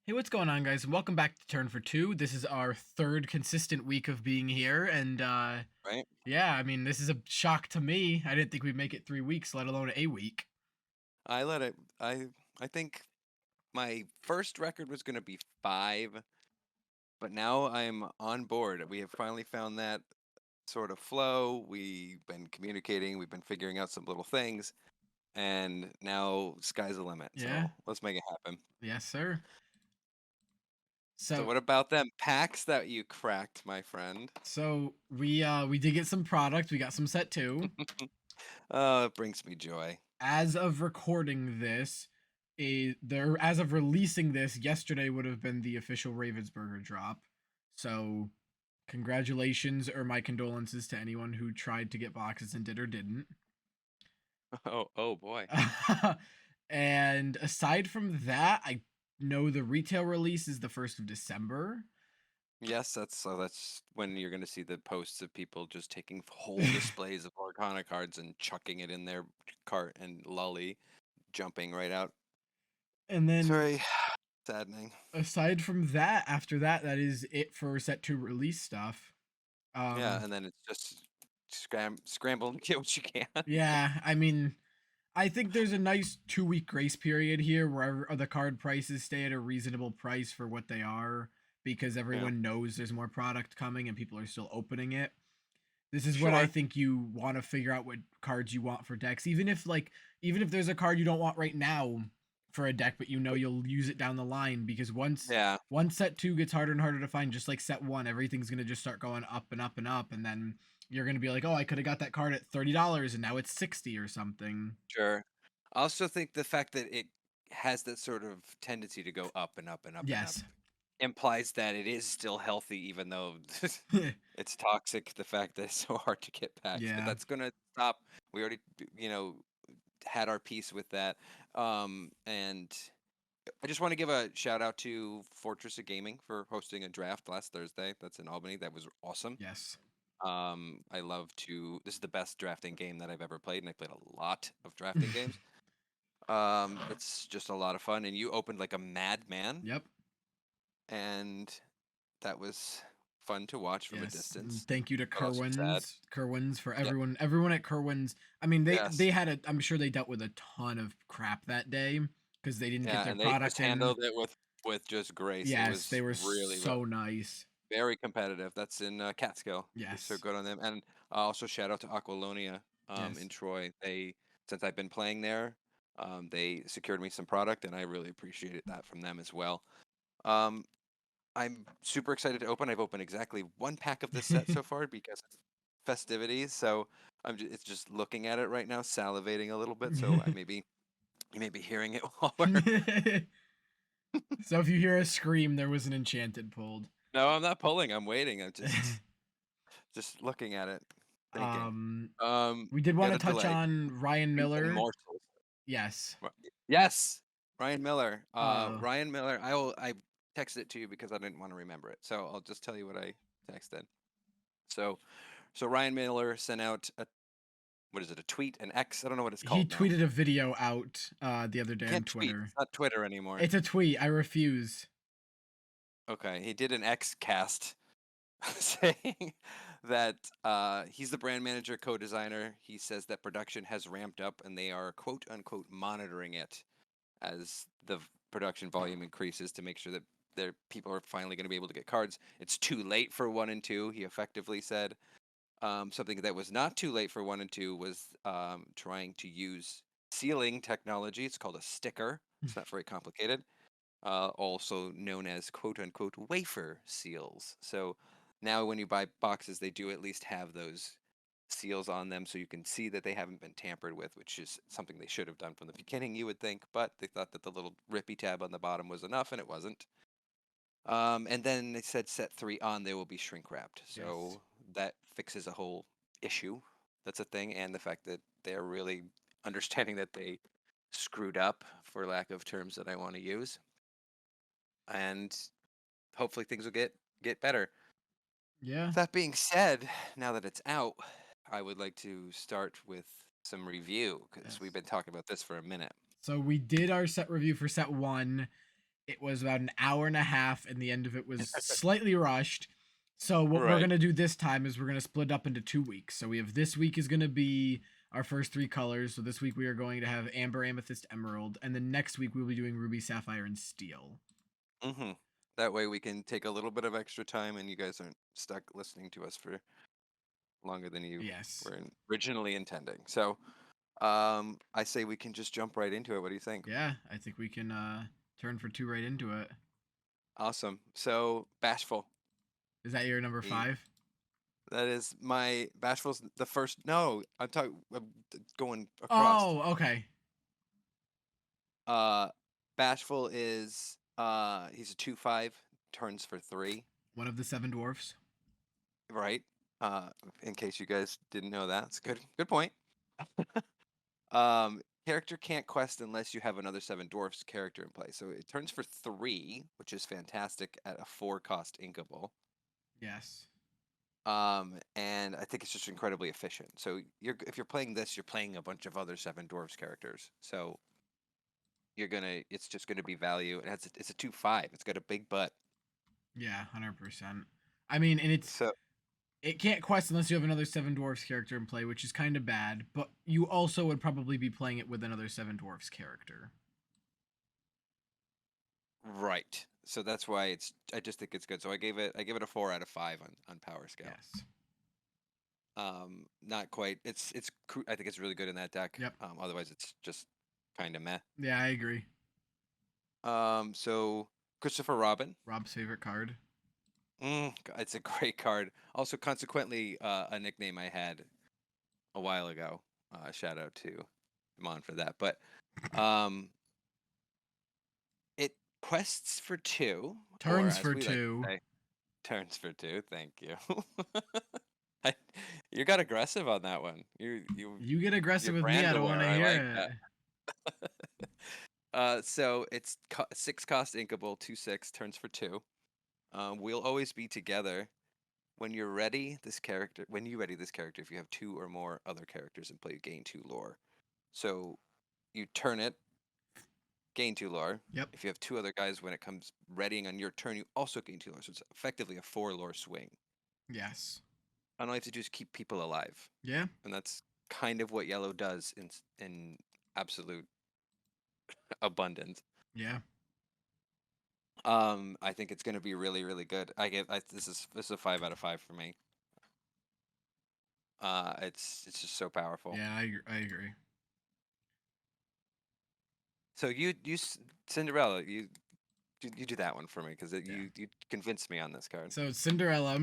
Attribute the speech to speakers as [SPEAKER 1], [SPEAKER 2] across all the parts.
[SPEAKER 1] Hey, what's going on, guys? And welcome back to Turn for Two. This is our third consistent week of being here, and
[SPEAKER 2] Right?
[SPEAKER 1] yeah, I mean, this is a shock to me. I didn't think we'd make it 3 weeks, let alone a week.
[SPEAKER 2] I let it I think my first record was gonna be 5, but now I'm on board. We have finally found that sort of flow. We've been communicating, we've been figuring out some little things, and now sky's the limit.
[SPEAKER 1] Yeah,
[SPEAKER 2] So let's make it happen.
[SPEAKER 1] yes, sir.
[SPEAKER 2] So
[SPEAKER 1] So,
[SPEAKER 2] what about them packs that you cracked, my friend?
[SPEAKER 1] so we did get some product. We got some set two.
[SPEAKER 2] Oh, it brings me joy.
[SPEAKER 1] As of recording this, as of releasing this, yesterday would have been the official Ravensburger drop. So, congratulations or my condolences to anyone who tried to get boxes and did or didn't.
[SPEAKER 2] Oh boy.
[SPEAKER 1] And aside from that, I know the retail release is the 1st of December.
[SPEAKER 2] Yes, that's when you're gonna see the posts of people just taking whole displays of Arcana cards and chucking it in their cart and lolly jumping right out.
[SPEAKER 1] And
[SPEAKER 2] It's
[SPEAKER 1] then
[SPEAKER 2] very saddening.
[SPEAKER 1] aside from that, after that, that is it for set 2 release stuff.
[SPEAKER 2] Yeah,
[SPEAKER 1] Um
[SPEAKER 2] and then it's just scramble and get what you can.
[SPEAKER 1] yeah, I mean, I think there's a nice 2-week grace period here where the card prices stay at a reasonable price for what they are because
[SPEAKER 2] Yeah,
[SPEAKER 1] everyone knows there's more product coming and people are still opening it. This is what I
[SPEAKER 2] sure.
[SPEAKER 1] think you want to figure out what cards you want for decks. Even if there's a card you don't want right now for a deck, but you know
[SPEAKER 2] But
[SPEAKER 1] you'll use it down the line because
[SPEAKER 2] yeah,
[SPEAKER 1] once set two gets harder and harder to find, just like set one, everything's gonna just start going up and up and up, and then you're gonna be like, oh, I could have got that card at $30 and now it's 60 or something.
[SPEAKER 2] sure. I also think the fact that it has that sort of tendency to go up and up and up and up
[SPEAKER 1] Yes.
[SPEAKER 2] implies that it is still healthy, even though it's toxic. The fact that it's so hard to get packs, but
[SPEAKER 1] Yeah.
[SPEAKER 2] that's gonna stop. We already, you know, had our piece with that. And I just want to give a shout out to Fortress of Gaming for hosting a draft last Thursday. That's in Albany. That was awesome.
[SPEAKER 1] Yes.
[SPEAKER 2] I love to. This is the best drafting game that I've ever played, and I played a lot of drafting games. It's just a lot of fun, and you opened like a madman,
[SPEAKER 1] Yep.
[SPEAKER 2] and that was fun to watch from a
[SPEAKER 1] Yes. And
[SPEAKER 2] distance,
[SPEAKER 1] thank you to
[SPEAKER 2] but also sad.
[SPEAKER 1] Kerwin's for
[SPEAKER 2] Yep.
[SPEAKER 1] everyone at Kerwin's. I mean, they
[SPEAKER 2] Yes.
[SPEAKER 1] had a I'm sure they dealt with a ton of crap that day because they didn't get
[SPEAKER 2] Yeah,
[SPEAKER 1] their
[SPEAKER 2] and they just
[SPEAKER 1] product in.
[SPEAKER 2] handled it with just grace. It
[SPEAKER 1] Yes, they
[SPEAKER 2] was
[SPEAKER 1] were
[SPEAKER 2] really well,
[SPEAKER 1] so nice.
[SPEAKER 2] very competitive. That's in Catskill. So
[SPEAKER 1] Yes.
[SPEAKER 2] good on them. And also shout out to Aquilonia in
[SPEAKER 1] Yes.
[SPEAKER 2] Troy. They since I've been playing there, they secured me some product, and I really appreciated that from them as well. Um, I'm super excited to open. I've opened exactly one pack of this set so far because it's festivities. So it's just looking at it right now, salivating a little bit. So you may be hearing it while we're.
[SPEAKER 1] So if you hear a scream, there was an enchanted pulled.
[SPEAKER 2] No, I'm not pulling. I'm waiting. I'm just looking at it, thinking.
[SPEAKER 1] um
[SPEAKER 2] Um,
[SPEAKER 1] we did want
[SPEAKER 2] Get
[SPEAKER 1] to
[SPEAKER 2] a
[SPEAKER 1] touch
[SPEAKER 2] delay.
[SPEAKER 1] on Ryan
[SPEAKER 2] Beef and
[SPEAKER 1] Miller.
[SPEAKER 2] morsels.
[SPEAKER 1] Yes.
[SPEAKER 2] Yes, Ryan Miller.
[SPEAKER 1] Uh
[SPEAKER 2] Ryan Miller. I texted it to you because I didn't want to remember it, so I'll just tell you what I texted. So so Ryan Miller sent out a what is it? A tweet, an X? I don't know what it's
[SPEAKER 1] he
[SPEAKER 2] called now.
[SPEAKER 1] tweeted a video out the other
[SPEAKER 2] You
[SPEAKER 1] day on
[SPEAKER 2] can't tweet.
[SPEAKER 1] Twitter.
[SPEAKER 2] It's not Twitter anymore.
[SPEAKER 1] It's a tweet. I refuse.
[SPEAKER 2] Okay, he did an X cast saying that he's the brand manager, co-designer. He says that production has ramped up and they are quote unquote monitoring it as the production volume increases to make sure that their people are finally going to be able to get cards. It's too late for 1 and 2. He effectively said something that was not too late for 1 and 2 was trying to use sealing technology. It's called a sticker. It's not very complicated. Also known as quote unquote wafer seals. So now when you buy boxes, they do at least have those seals on them so you can see that they haven't been tampered with, which is something they should have done from the beginning, you would think, but they thought that the little rippy tab on the bottom was enough, and it wasn't. And then they said set 3 on, they will be shrink wrapped.
[SPEAKER 1] Yes.
[SPEAKER 2] So that fixes a whole issue. That's a thing, and the fact that they're really understanding that they screwed up, for lack of terms that I want to use, and hopefully things will get better.
[SPEAKER 1] Yeah.
[SPEAKER 2] That being said, now that it's out, I would like to start with some review because
[SPEAKER 1] Yes.
[SPEAKER 2] we've been talking about this for a minute.
[SPEAKER 1] So we did our set review for set one. It was about an hour and a half, and the end of it was slightly rushed. So what we're
[SPEAKER 2] Right.
[SPEAKER 1] gonna do this time is we're gonna split up into 2 weeks. So we have this week is gonna be our first 3 colors. So this week we are going to have Amber, Amethyst, Emerald, and then next week we'll be doing Ruby, Sapphire, and Steel.
[SPEAKER 2] Mm-hmm. That way we can take a little bit of extra time, and you guys aren't stuck listening to us for longer than you
[SPEAKER 1] Yes.
[SPEAKER 2] were originally intending. So, I say we can just jump right into it. What do you think?
[SPEAKER 1] Yeah, I think we can turn for 2 right into it.
[SPEAKER 2] Awesome. So, Bashful.
[SPEAKER 1] Is that your number
[SPEAKER 2] He,
[SPEAKER 1] 5?
[SPEAKER 2] that is my Bashful's the first. No, I'm talking going across.
[SPEAKER 1] Oh, okay.
[SPEAKER 2] Uh, Bashful is he's a 2/5, turns for 3.
[SPEAKER 1] One of the 7 dwarfs.
[SPEAKER 2] Right. Uh, in case you guys didn't know that, it's good. Good point. Character can't quest unless you have another 7 dwarfs character in play. So it turns for 3, which is fantastic at a 4-cost inkable.
[SPEAKER 1] Yes.
[SPEAKER 2] And I think it's just incredibly efficient. So if you're playing this, you're playing a bunch of other 7 dwarfs characters. So it's just gonna be value. It's a 2/5. It's got a big butt.
[SPEAKER 1] Yeah, 100%. I mean, and
[SPEAKER 2] So
[SPEAKER 1] it can't quest unless you have another 7 dwarfs character in play, which is kind of bad, but you also would probably be playing it with another 7 dwarfs character.
[SPEAKER 2] right. So that's why I just think it's good. So I gave it a 4 out of 5 on power scale.
[SPEAKER 1] Yes.
[SPEAKER 2] Not quite. I think it's really good in that deck.
[SPEAKER 1] Yep.
[SPEAKER 2] Otherwise it's just kind of meh.
[SPEAKER 1] Yeah, I agree.
[SPEAKER 2] So Christopher Robin.
[SPEAKER 1] Rob's favorite card.
[SPEAKER 2] It's a great card. Also, consequently, a nickname I had a while ago. Shout out to Mon for that. But it quests for 2, or
[SPEAKER 1] Turns
[SPEAKER 2] as
[SPEAKER 1] for
[SPEAKER 2] we like
[SPEAKER 1] 2.
[SPEAKER 2] to say, turns for 2. Thank you. I, you got aggressive on that one.
[SPEAKER 1] You get aggressive
[SPEAKER 2] You're
[SPEAKER 1] with me, I
[SPEAKER 2] brand
[SPEAKER 1] don't want to
[SPEAKER 2] aware. I
[SPEAKER 1] hear
[SPEAKER 2] like
[SPEAKER 1] it.
[SPEAKER 2] that. So it's 6-cost inkable, 2/6, turns for 2. We'll always be together. When you ready this character, if you have 2 or more other characters in play, you gain 2 lore. So you turn it, gain 2 lore.
[SPEAKER 1] Yep.
[SPEAKER 2] If you have 2 other guys, when it comes readying on your turn, you also gain 2 lore. So it's effectively a 4 lore swing.
[SPEAKER 1] Yes.
[SPEAKER 2] And all you have to do is keep people alive.
[SPEAKER 1] Yeah.
[SPEAKER 2] And that's kind of what yellow does in absolute abundance.
[SPEAKER 1] Yeah.
[SPEAKER 2] I think it's going to be really, really good. This is a 5 out of 5 for me. It's just so powerful.
[SPEAKER 1] Yeah, I agree.
[SPEAKER 2] So Cinderella, you do that one for me because you convinced me on this card.
[SPEAKER 1] So Cinderella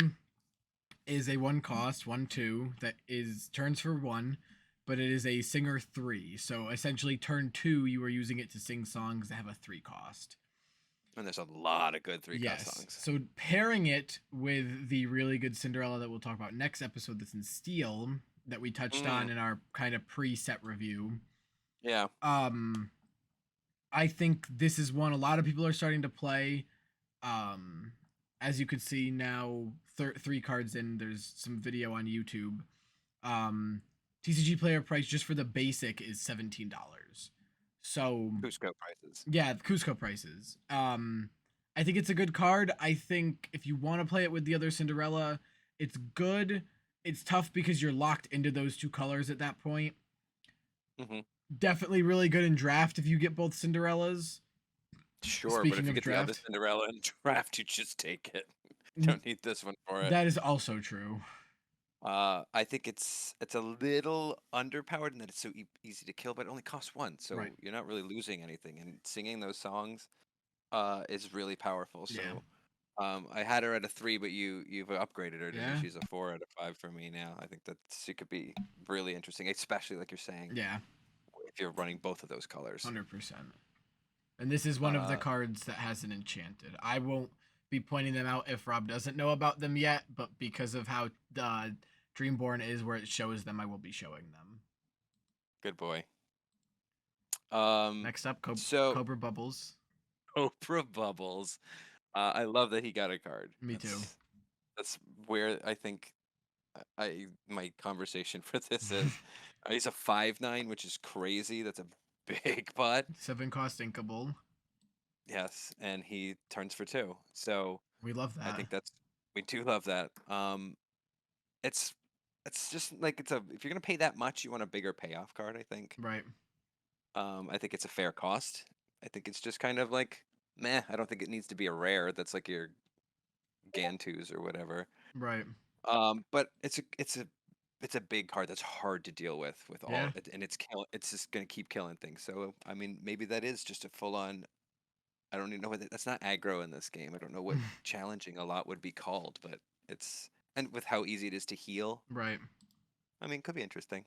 [SPEAKER 1] is a 1-cost 1/2 that is turns for 1, but it is a singer 3. So essentially, turn 2 you are using it to sing songs that have a 3-cost.
[SPEAKER 2] And there's a lot of good 3-cost songs.
[SPEAKER 1] So pairing it with the really good Cinderella that we'll talk about next episode, that's in Steel, that we touched on in our kind of preset review.
[SPEAKER 2] Yeah.
[SPEAKER 1] I think this is one a lot of people are starting to play. As you could see now, 3 cards in, there's some video on YouTube. TCG player price just for the basic is $17. So
[SPEAKER 2] Cusco prices.
[SPEAKER 1] Yeah, the Cusco prices. I think it's a good card. I think if you want to play it with the other Cinderella, it's good. It's tough because you're locked into those 2 colors at that point.
[SPEAKER 2] Mm-hmm.
[SPEAKER 1] Definitely really good in draft if you get both Cinderellas.
[SPEAKER 2] Sure, but if you get the other Cinderella in draft, you just take it. Don't need this one for it.
[SPEAKER 1] That is also true.
[SPEAKER 2] I think it's a little underpowered in that it's so easy to kill, but it only costs 1, so you're not really losing anything. And singing those songs is really powerful. So I had her at a 3, but you've upgraded her.
[SPEAKER 1] Yeah.
[SPEAKER 2] She's a 4 out of 5 for me now. I think that she could be really interesting, especially like you're saying.
[SPEAKER 1] Yeah.
[SPEAKER 2] If you're running both of those colors.
[SPEAKER 1] 100%. And this is one of the cards that hasn't enchanted. I won't be pointing them out if Rob doesn't know about them yet, but because of how Dreamborn is where it shows them, I will be showing them.
[SPEAKER 2] Good boy.
[SPEAKER 1] Next up, Cobra Bubbles.
[SPEAKER 2] Cobra Bubbles. I love that he got a card.
[SPEAKER 1] Me too.
[SPEAKER 2] That's where I think my conversation for this is. He's a 5/9, which is crazy. That's a big butt.
[SPEAKER 1] 7-cost inkable.
[SPEAKER 2] Yes, and he turns for 2. So
[SPEAKER 1] We love
[SPEAKER 2] I
[SPEAKER 1] that.
[SPEAKER 2] think we do love that. It's it's just like if you're gonna pay that much, you want a bigger payoff card, I think.
[SPEAKER 1] Right.
[SPEAKER 2] I think it's a fair cost. I think it's just kind of like meh. I don't think it needs to be a rare that's like your Gantus or whatever.
[SPEAKER 1] Right.
[SPEAKER 2] But it's a big card that's hard to deal with all
[SPEAKER 1] Yeah.
[SPEAKER 2] it, and it's just gonna keep killing things. So I mean, maybe that is just a full on. I don't even know what that's not aggro in this game. I don't know what challenging a lot would be called, but it's and with how easy it is to heal,
[SPEAKER 1] Right.
[SPEAKER 2] I mean, could be interesting.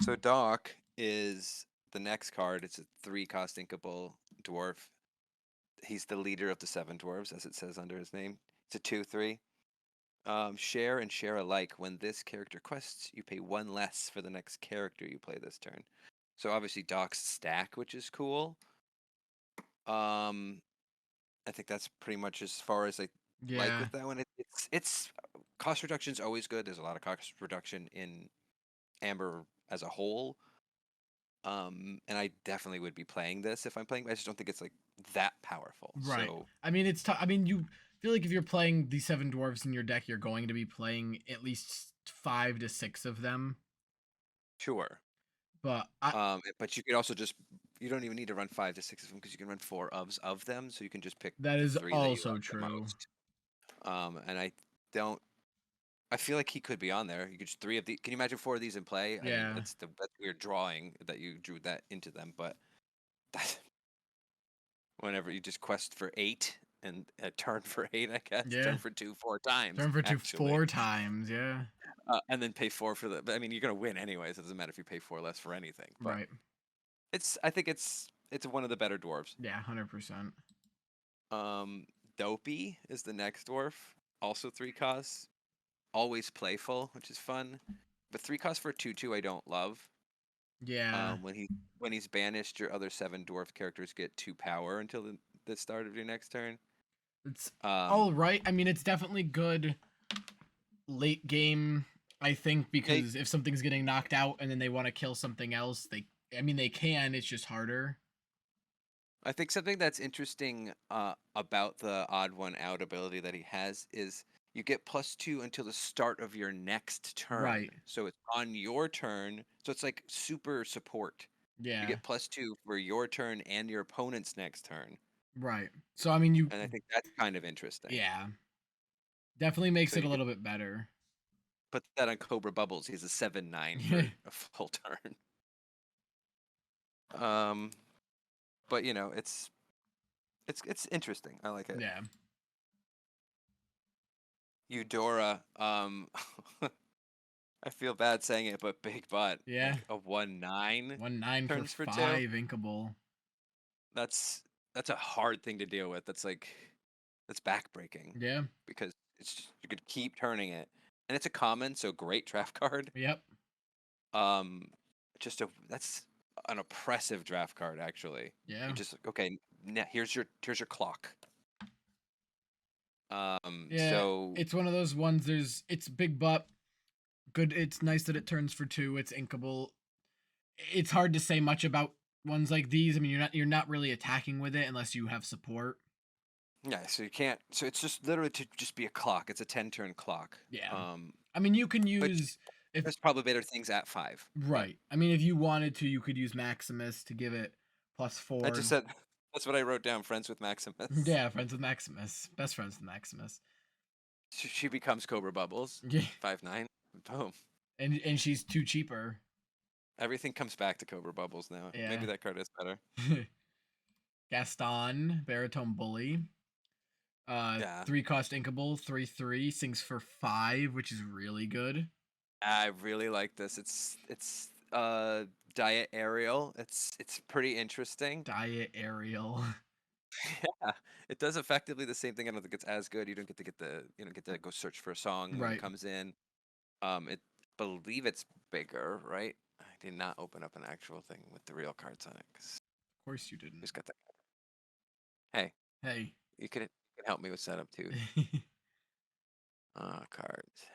[SPEAKER 2] So Doc is the next card. It's a 3-cost inkable dwarf. He's the leader of the 7 dwarves, as it says under his name. It's a 2/3. Share and share alike. When this character quests, you pay 1 less for the next character you play this turn. So obviously Doc's stack, which is cool. Um, I think that's pretty much as far as I like
[SPEAKER 1] Yeah.
[SPEAKER 2] with that one. It's cost reduction is always good. There's a lot of cost reduction in Amber as a whole. And I definitely would be playing this if I'm playing. I just don't think it's like that powerful.
[SPEAKER 1] Right.
[SPEAKER 2] So
[SPEAKER 1] I mean, it's tough. I mean, you feel like if you're playing the 7 dwarves in your deck, you're going to be playing at least 5 to 6 of them.
[SPEAKER 2] sure.
[SPEAKER 1] But
[SPEAKER 2] But you could also just you don't even need to run 5 to 6 of them because you can run 4 of them, so you can just pick
[SPEAKER 1] that
[SPEAKER 2] the
[SPEAKER 1] is
[SPEAKER 2] 3 that you
[SPEAKER 1] also
[SPEAKER 2] love the
[SPEAKER 1] true.
[SPEAKER 2] most. And I don't. I feel like he could be on there. You could just 3 of the. Can you imagine 4 of these in play? I mean,
[SPEAKER 1] Yeah.
[SPEAKER 2] that's weird drawing that you drew that into them, but that's whenever you just quest for 8 and a turn for 8, I guess
[SPEAKER 1] Yeah.
[SPEAKER 2] turn for 2 4 times
[SPEAKER 1] Turn for 2
[SPEAKER 2] actually,
[SPEAKER 1] 4 times. Yeah.
[SPEAKER 2] and then pay 4 for the. I mean, you're gonna win anyways. It doesn't matter if you pay 4 less for anything, but
[SPEAKER 1] Right.
[SPEAKER 2] I think it's one of the better dwarves.
[SPEAKER 1] Yeah. 100%.
[SPEAKER 2] Um, Dopey is the next dwarf, also 3 costs. Always playful, which is fun. But 3 costs for 2/2 I don't love.
[SPEAKER 1] Yeah.
[SPEAKER 2] When he's banished, your other 7 dwarf characters get 2 power until the start of your next turn.
[SPEAKER 1] It's
[SPEAKER 2] Um,
[SPEAKER 1] all right. I mean, it's definitely good late game, I think,
[SPEAKER 2] yeah,
[SPEAKER 1] because if something's getting knocked out and then they want to kill something else, I mean, they can. It's just harder.
[SPEAKER 2] I think something that's interesting about the odd one out ability that he has is you get +2 until the start of your next turn.
[SPEAKER 1] Right.
[SPEAKER 2] So it's on your turn. So it's like super support. You
[SPEAKER 1] Yeah.
[SPEAKER 2] get +2 for your turn and your opponent's next turn.
[SPEAKER 1] Right. So I mean,
[SPEAKER 2] And I think that's kind of interesting.
[SPEAKER 1] yeah, definitely makes
[SPEAKER 2] So
[SPEAKER 1] it a
[SPEAKER 2] you could
[SPEAKER 1] little bit better.
[SPEAKER 2] put that on Cobra Bubbles. He's a 7/9 for a full turn. Um, but it's interesting. I like it.
[SPEAKER 1] Yeah.
[SPEAKER 2] Eudora, I feel bad saying it, but big butt,
[SPEAKER 1] Yeah.
[SPEAKER 2] like a 1/9
[SPEAKER 1] 1/9 for
[SPEAKER 2] turns for 2.
[SPEAKER 1] 5 inkable.
[SPEAKER 2] That's that's a hard thing to deal with. That's backbreaking
[SPEAKER 1] Yeah.
[SPEAKER 2] because you could keep turning it, and it's a common, so great draft card.
[SPEAKER 1] Yep.
[SPEAKER 2] Um, that's an oppressive draft card actually.
[SPEAKER 1] Yeah.
[SPEAKER 2] You just okay. Now here's your clock.
[SPEAKER 1] Yeah.
[SPEAKER 2] So
[SPEAKER 1] It's one of those ones. It's big butt. Good. It's nice that it turns for 2. It's inkable. It's hard to say much about ones like these. I mean, you're not really attacking with it unless you have support.
[SPEAKER 2] yeah, so you can't. So it's just literally to just be a clock. It's a 10-turn clock.
[SPEAKER 1] Yeah.
[SPEAKER 2] Um,
[SPEAKER 1] I mean, you can
[SPEAKER 2] but
[SPEAKER 1] use if
[SPEAKER 2] there's probably better things at 5. But
[SPEAKER 1] right. I mean, if you wanted to, you could use Maximus to give it
[SPEAKER 2] I just
[SPEAKER 1] +4.
[SPEAKER 2] said that's what I wrote down. Friends with Maximus.
[SPEAKER 1] Yeah, friends with Maximus. Best friends with Maximus.
[SPEAKER 2] She becomes Cobra Bubbles.
[SPEAKER 1] Yeah.
[SPEAKER 2] 5/9. Boom.
[SPEAKER 1] And she's too cheaper.
[SPEAKER 2] Everything comes back to Cobra Bubbles now.
[SPEAKER 1] Yeah.
[SPEAKER 2] Maybe that card is better.
[SPEAKER 1] Gaston, Baritone Bully.
[SPEAKER 2] Yeah,
[SPEAKER 1] 3 cost inkable, 3/3, sings for 5, which is really good.
[SPEAKER 2] I really like this. It's Diet Ariel. It's pretty interesting.
[SPEAKER 1] Diet Ariel.
[SPEAKER 2] Yeah, it does effectively the same thing. I don't think it's as good. You don't get to go search for a song when it
[SPEAKER 1] Right.
[SPEAKER 2] comes in. It believe it's bigger, right? I did not open up an actual thing with the real cards on it because
[SPEAKER 1] Of course you didn't.
[SPEAKER 2] who's got that? Hey,
[SPEAKER 1] Hey.
[SPEAKER 2] you can help me with setup too. Cards.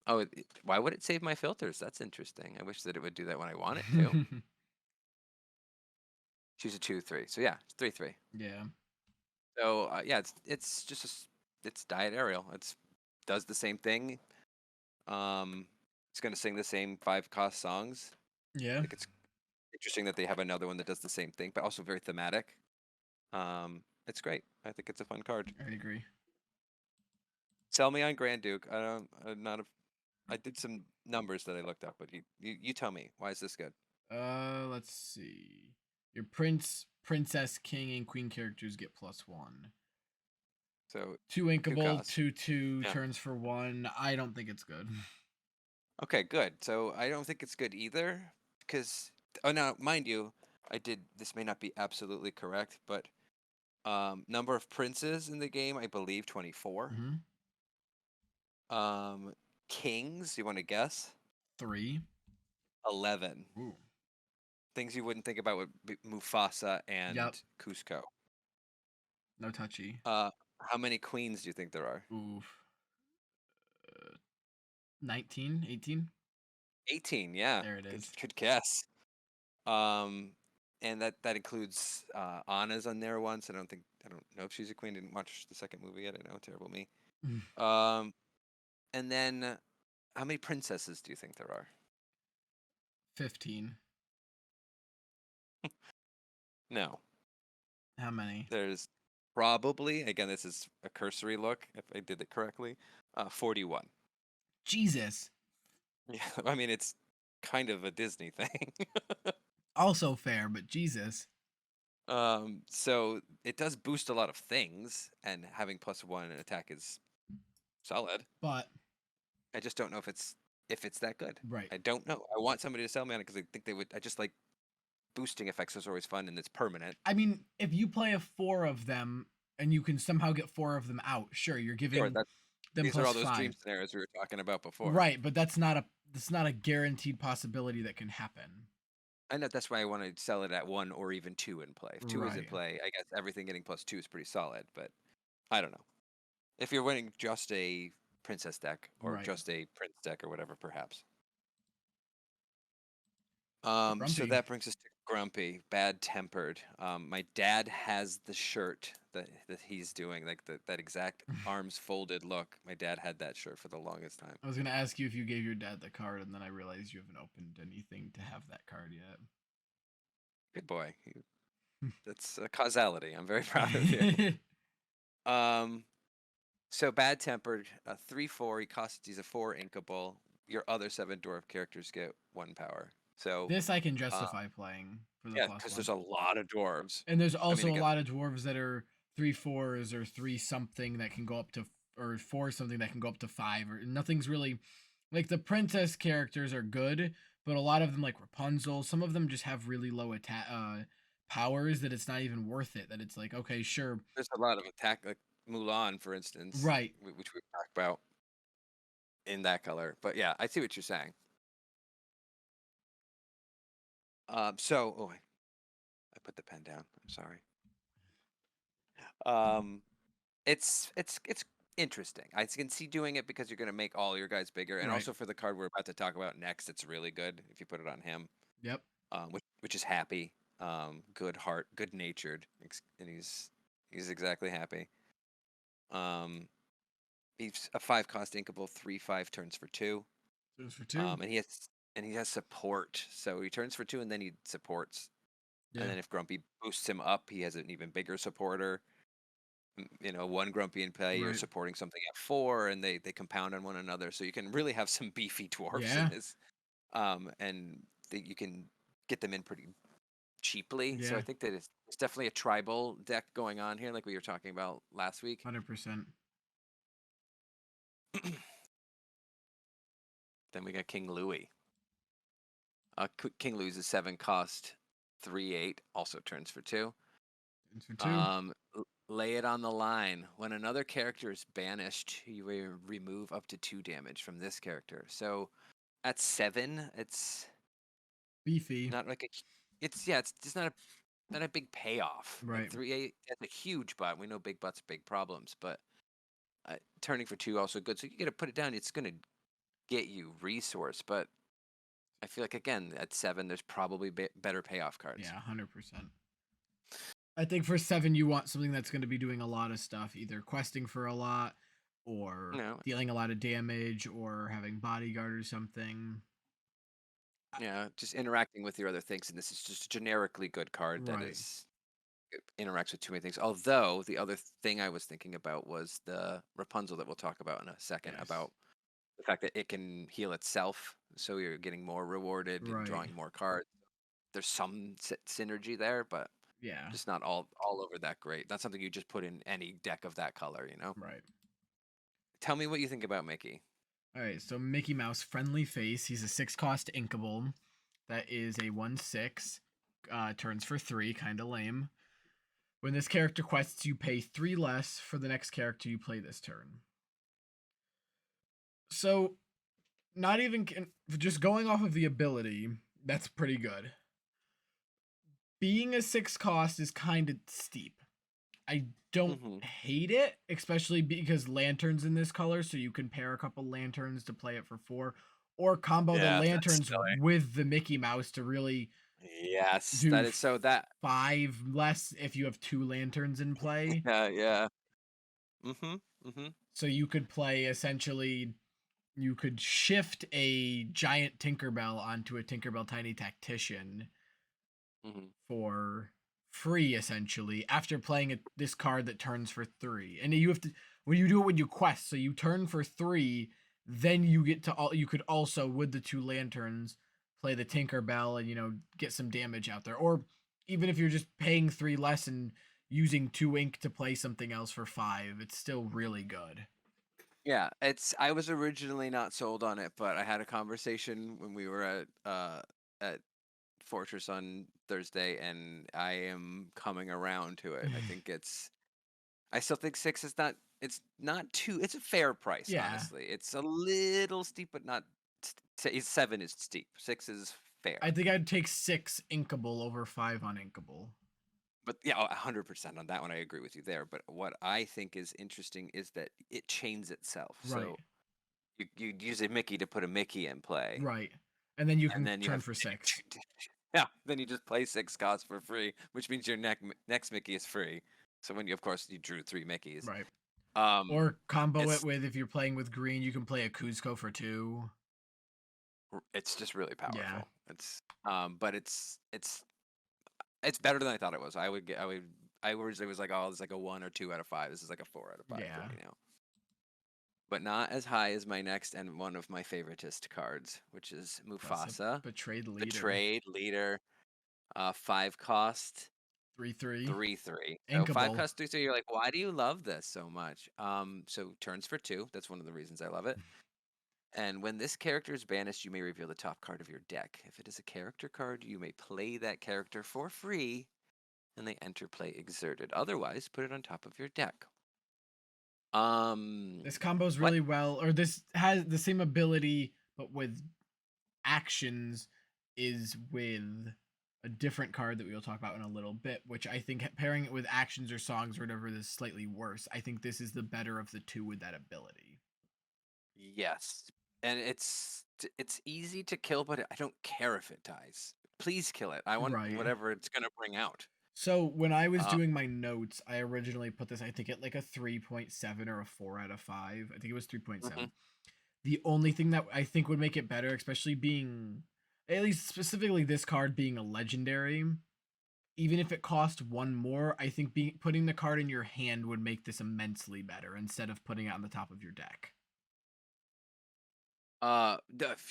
[SPEAKER 2] Oh, why would it save my filters? That's interesting. I wish that it would do that when I want it to. Choose a 2-3. So yeah, it's 3-3.
[SPEAKER 1] Yeah.
[SPEAKER 2] So yeah, it's just it's Diet Ariel. It's does the same thing. Um, it's gonna sing the same 5 cost songs. I
[SPEAKER 1] Yeah.
[SPEAKER 2] think it's interesting that they have another one that does the same thing, but also very thematic. It's great. I think it's a fun card.
[SPEAKER 1] I agree.
[SPEAKER 2] Sell me on Grand Duke. I don't. I'm not a. I did some numbers that I looked up, but you tell me, why is this good?
[SPEAKER 1] Let's see. Your princess, king, and queen characters get +1.
[SPEAKER 2] So
[SPEAKER 1] 2
[SPEAKER 2] 2
[SPEAKER 1] inkable,
[SPEAKER 2] costs.
[SPEAKER 1] 2/2
[SPEAKER 2] Yeah.
[SPEAKER 1] turns for 1. I don't think it's good.
[SPEAKER 2] Okay, good. So I don't think it's good either, because oh now, mind you, I did. This may not be absolutely correct, but number of princes in the game, I believe 24.
[SPEAKER 1] Mm-hmm.
[SPEAKER 2] Kings, you want to guess?
[SPEAKER 1] 3.
[SPEAKER 2] 11.
[SPEAKER 1] Ooh.
[SPEAKER 2] Things you wouldn't think about would be Mufasa and
[SPEAKER 1] Yep.
[SPEAKER 2] Cusco.
[SPEAKER 1] No touchy.
[SPEAKER 2] How many queens do you think there are?
[SPEAKER 1] Oof. 19, 18.
[SPEAKER 2] 18, yeah.
[SPEAKER 1] There it
[SPEAKER 2] Good
[SPEAKER 1] is.
[SPEAKER 2] good guess. Um and that includes Anna's on there once. I don't know if she's a queen. Didn't watch the second movie yet. I know, terrible me. Um and then how many princesses do you think there are?
[SPEAKER 1] 15.
[SPEAKER 2] No.
[SPEAKER 1] How many?
[SPEAKER 2] There's probably, again, this is a cursory look if I did it correctly, 41.
[SPEAKER 1] Jesus.
[SPEAKER 2] Yeah, I mean it's kind of a Disney thing.
[SPEAKER 1] Also fair, but Jesus.
[SPEAKER 2] So it does boost a lot of things, and having +1 in attack is solid.
[SPEAKER 1] But
[SPEAKER 2] I just don't know if it's that good.
[SPEAKER 1] right.
[SPEAKER 2] I don't know. I want somebody to sell me on it because I think they would. I just like boosting effects is always fun and it's permanent.
[SPEAKER 1] I mean, if you play a 4 of them and you can somehow get 4 of them out, sure, you're
[SPEAKER 2] Sure,
[SPEAKER 1] giving
[SPEAKER 2] that
[SPEAKER 1] them
[SPEAKER 2] these are all those
[SPEAKER 1] +5.
[SPEAKER 2] dream scenarios we were talking about before.
[SPEAKER 1] Right, but that's not a guaranteed possibility that can happen.
[SPEAKER 2] I know that's why I want to sell it at 1 or even 2 in play. If 2 is in
[SPEAKER 1] Right.
[SPEAKER 2] play, I guess everything getting +2 is pretty solid. But I don't know if you're winning just a princess deck or
[SPEAKER 1] Right.
[SPEAKER 2] just a prince deck or whatever, perhaps. So
[SPEAKER 1] Grumpy.
[SPEAKER 2] that brings us to Grumpy, bad tempered. My dad has the shirt that he's doing, like that exact arms folded look. My dad had that shirt for the longest time.
[SPEAKER 1] I was gonna ask you if you gave your dad the card, and then I realized you haven't opened anything to have that card yet.
[SPEAKER 2] Good boy. That's a causality. I'm very proud of you. Um, so bad tempered, 3/4. He's a 4 inkable. Your other 7 dwarf characters get 1 power. So
[SPEAKER 1] This I can
[SPEAKER 2] uh,
[SPEAKER 1] justify playing for the
[SPEAKER 2] yeah,
[SPEAKER 1] plus
[SPEAKER 2] because
[SPEAKER 1] one.
[SPEAKER 2] there's a lot of dwarves.
[SPEAKER 1] And there's
[SPEAKER 2] I mean,
[SPEAKER 1] also a
[SPEAKER 2] again,
[SPEAKER 1] lot of dwarves that are 3/4s or 3 something that can go up to, or 4 something that can go up to 5, or nothing's really like the princess characters are good, but a lot of them like Rapunzel, some of them just have really low attack powers that it's not even worth it. That it's like, okay, sure.
[SPEAKER 2] there's a lot of attack, like Mulan, for instance,
[SPEAKER 1] Right.
[SPEAKER 2] which we talked about in that color. But yeah, I see what you're saying. I put the pen down. I'm sorry. Um, it's interesting. I can see doing it because you're going to make all your guys bigger, and
[SPEAKER 1] Right.
[SPEAKER 2] also for the card we're about to talk about next, it's really good if you put it on him.
[SPEAKER 1] Yep.
[SPEAKER 2] Which is happy, good heart, good natured, and he's exactly happy. Um, he's a 5 cost inkable, 3/5 turns for 2.
[SPEAKER 1] There's for 2.
[SPEAKER 2] And he has support, so he turns for 2 and then he supports. And
[SPEAKER 1] Yeah.
[SPEAKER 2] then if Grumpy boosts him up, he has an even bigger supporter. You know, 1 Grumpy in play, you're
[SPEAKER 1] Right.
[SPEAKER 2] supporting something at 4, and they compound on one another. So you can really have some beefy dwarfs in
[SPEAKER 1] Yeah.
[SPEAKER 2] this, and you can get them in pretty cheaply. So I
[SPEAKER 1] Yeah.
[SPEAKER 2] think that it's definitely a tribal deck going on here, like we were talking about last week.
[SPEAKER 1] 100%.
[SPEAKER 2] Then we got King Louis. King Louis is a 7 cost, 3/8, also turns for 2.
[SPEAKER 1] There's for 2.
[SPEAKER 2] Lay it on the line. When another character is banished, you remove up to 2 damage from this character. So at 7, it's
[SPEAKER 1] Beefy.
[SPEAKER 2] not like a. It's just not a big payoff. Like
[SPEAKER 1] Right.
[SPEAKER 2] 3/8, that's a huge butt. We know big butts are big problems, but turning for 2 also good. So you got to put it down. It's gonna get you resource, but I feel like again at 7 there's probably better payoff cards.
[SPEAKER 1] Yeah, 100%. I think for 7 you want something that's going to be doing a lot of stuff, either questing for a lot or
[SPEAKER 2] No,
[SPEAKER 1] dealing a lot of damage or having bodyguard or something.
[SPEAKER 2] yeah, just interacting with your other things, and this is just a generically good card that
[SPEAKER 1] Right.
[SPEAKER 2] is interacts with too many things. Although the other thing I was thinking about was the Rapunzel that we'll talk about in a second
[SPEAKER 1] Yes.
[SPEAKER 2] about the fact that it can heal itself, so you're getting more rewarded and
[SPEAKER 1] Right.
[SPEAKER 2] drawing more cards. There's some synergy there, but
[SPEAKER 1] Yeah.
[SPEAKER 2] just not all over that great. Not something you just put in any deck of that color, you know?
[SPEAKER 1] Right.
[SPEAKER 2] Tell me what you think about Mickey.
[SPEAKER 1] All right, so Mickey Mouse, friendly face. He's a 6 cost inkable. That is a 1/6. Turns for 3, kind of lame. When this character quests, you pay 3 less for the next character you play this turn. So, not even just going off of the ability, that's pretty good. Being a 6 cost is kind of steep. I don't
[SPEAKER 2] Hmm.
[SPEAKER 1] hate it, especially because lanterns in this color, so you can pair a couple lanterns to play it for 4, or combo the
[SPEAKER 2] Yeah, that's
[SPEAKER 1] lanterns
[SPEAKER 2] silly.
[SPEAKER 1] with the Mickey Mouse to really
[SPEAKER 2] Yes,
[SPEAKER 1] do
[SPEAKER 2] that is so that
[SPEAKER 1] 5 less if you have 2 lanterns in play.
[SPEAKER 2] yeah, yeah. Mhm. Mhm.
[SPEAKER 1] So you could play essentially you could shift a giant Tinkerbell onto a Tinkerbell Tiny Tactician
[SPEAKER 2] Mhm.
[SPEAKER 1] for free essentially after playing this card that turns for 3. And you have to when you do it when you quest, so you turn for 3, then you get to you could also with the 2 lanterns play the Tinkerbell and get some damage out there. Or even if you're just paying 3 less and using 2 ink to play something else for 5, it's still really good.
[SPEAKER 2] Yeah, I was originally not sold on it, but I had a conversation when we were at Fortress on Thursday, and I am coming around to it. I still think 6 is not it's not too it's a fair price,
[SPEAKER 1] Yeah.
[SPEAKER 2] honestly. It's a little steep, but not 7 is steep. 6 is fair.
[SPEAKER 1] I think I'd take 6 inkable over 5 uninkable.
[SPEAKER 2] But yeah, 100% on that one I agree with you there, but what I think is interesting is that it chains itself.
[SPEAKER 1] Right.
[SPEAKER 2] So you use a Mickey to put a Mickey in play,
[SPEAKER 1] Right. And then you
[SPEAKER 2] and
[SPEAKER 1] can
[SPEAKER 2] then you
[SPEAKER 1] turn
[SPEAKER 2] have
[SPEAKER 1] for 6.
[SPEAKER 2] yeah, then you just play 6 costs for free, which means your next Mickey is free. So when you of course you drew 3 Mickeys.
[SPEAKER 1] Right.
[SPEAKER 2] Um
[SPEAKER 1] Or combo it
[SPEAKER 2] it's
[SPEAKER 1] with, if you're playing with green, you can play a Kuzco for 2.
[SPEAKER 2] it's just really
[SPEAKER 1] Yeah.
[SPEAKER 2] powerful. But it's better than I thought it was. I originally was like, oh, it's like a 1 or 2 out of 5. This is like a 4 out of 5 for
[SPEAKER 1] Yeah.
[SPEAKER 2] me now. But not as high as my next and one of my favoritist cards, which is
[SPEAKER 1] Plus a
[SPEAKER 2] Mufasa,
[SPEAKER 1] betrayed leader.
[SPEAKER 2] Betrayed Leader, 5 cost,
[SPEAKER 1] 3/3.
[SPEAKER 2] 3/3. So 5
[SPEAKER 1] Inkable.
[SPEAKER 2] cost 3/3. You're like, why do you love this so much? So turns for 2. That's one of the reasons I love it. And when this character is banished, you may reveal the top card of your deck. If it is a character card, you may play that character for free, and they enter play exerted. Otherwise, put it on top of your deck.
[SPEAKER 1] This combos
[SPEAKER 2] What?
[SPEAKER 1] really well, or this has the same ability, but with actions, is with a different card that we will talk about in a little bit, which I think pairing it with actions or songs or whatever is slightly worse. I think this is the better of the two with that ability.
[SPEAKER 2] Yes. And it's easy to kill, but I don't care if it dies. Please kill it. I want
[SPEAKER 1] Right.
[SPEAKER 2] whatever it's gonna bring out.
[SPEAKER 1] So when I was
[SPEAKER 2] Uh,
[SPEAKER 1] doing my notes, I originally put this, I think, at like a 3.7 or a 4 out of 5. I think it was
[SPEAKER 2] mhm.
[SPEAKER 1] 3.7. The only thing that I think would make it better, especially being, at least specifically this card being a legendary, even if it cost 1 more, I think putting the card in your hand would make this immensely better instead of putting it on the top of your deck.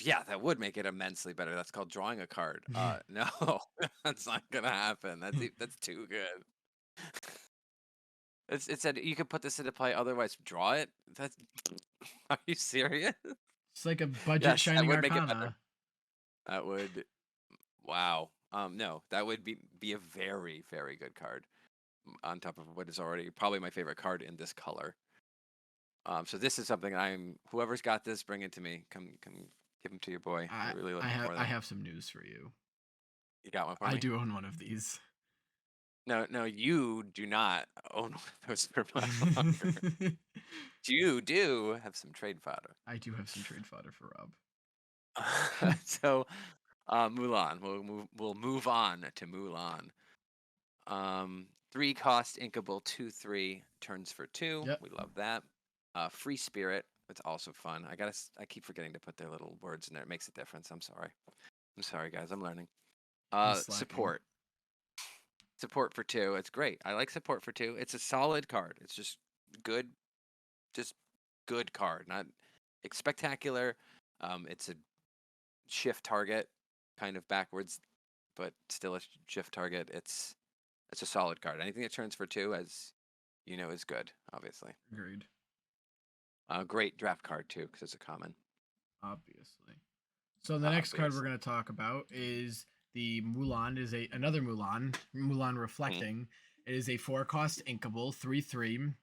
[SPEAKER 2] Yeah, that would make it immensely better. That's called drawing a card. No, that's not gonna happen. That's too good. It said you could put this into play, otherwise draw it. That's are you serious?
[SPEAKER 1] It's like a budget
[SPEAKER 2] Yes, that
[SPEAKER 1] Shining
[SPEAKER 2] would make it better.
[SPEAKER 1] Arcana.
[SPEAKER 2] That would wow. No, that would be a very, very good card on top of what is already probably my favorite card in this color. So this is something whoever's got this, bring it to me. Come give him to your boy.
[SPEAKER 1] I
[SPEAKER 2] We're really
[SPEAKER 1] I
[SPEAKER 2] looking
[SPEAKER 1] have
[SPEAKER 2] for
[SPEAKER 1] I
[SPEAKER 2] them.
[SPEAKER 1] have some news for you.
[SPEAKER 2] You got one for
[SPEAKER 1] I
[SPEAKER 2] me?
[SPEAKER 1] do own one of these.
[SPEAKER 2] No, you do not own one of those for much longer. You do have some trade fodder.
[SPEAKER 1] I do have some trade fodder for Rob.
[SPEAKER 2] So, Mulan. We'll move on to Mulan. 3 cost inkable 2/3 turns for 2.
[SPEAKER 1] Yep.
[SPEAKER 2] We love that. Free spirit. It's also fun. I keep forgetting to put their little words in there. It makes a difference. I'm sorry. I'm sorry, guys. I'm learning.
[SPEAKER 1] He's slacking.
[SPEAKER 2] Support. Support for 2. It's great. I like support for 2. It's a solid card. It's just good. Just good card. Not spectacular. It's a shift target, kind of backwards, but still a shift target. It's a solid card. Anything that turns for 2, as you know, is good. Obviously,
[SPEAKER 1] Agreed.
[SPEAKER 2] great draft card too, because it's a common.
[SPEAKER 1] Obviously. So the next card we're going to talk about is the Mulan. Is another Mulan
[SPEAKER 2] Mhm.
[SPEAKER 1] Reflecting. It is a 4-cost inkable 3/3.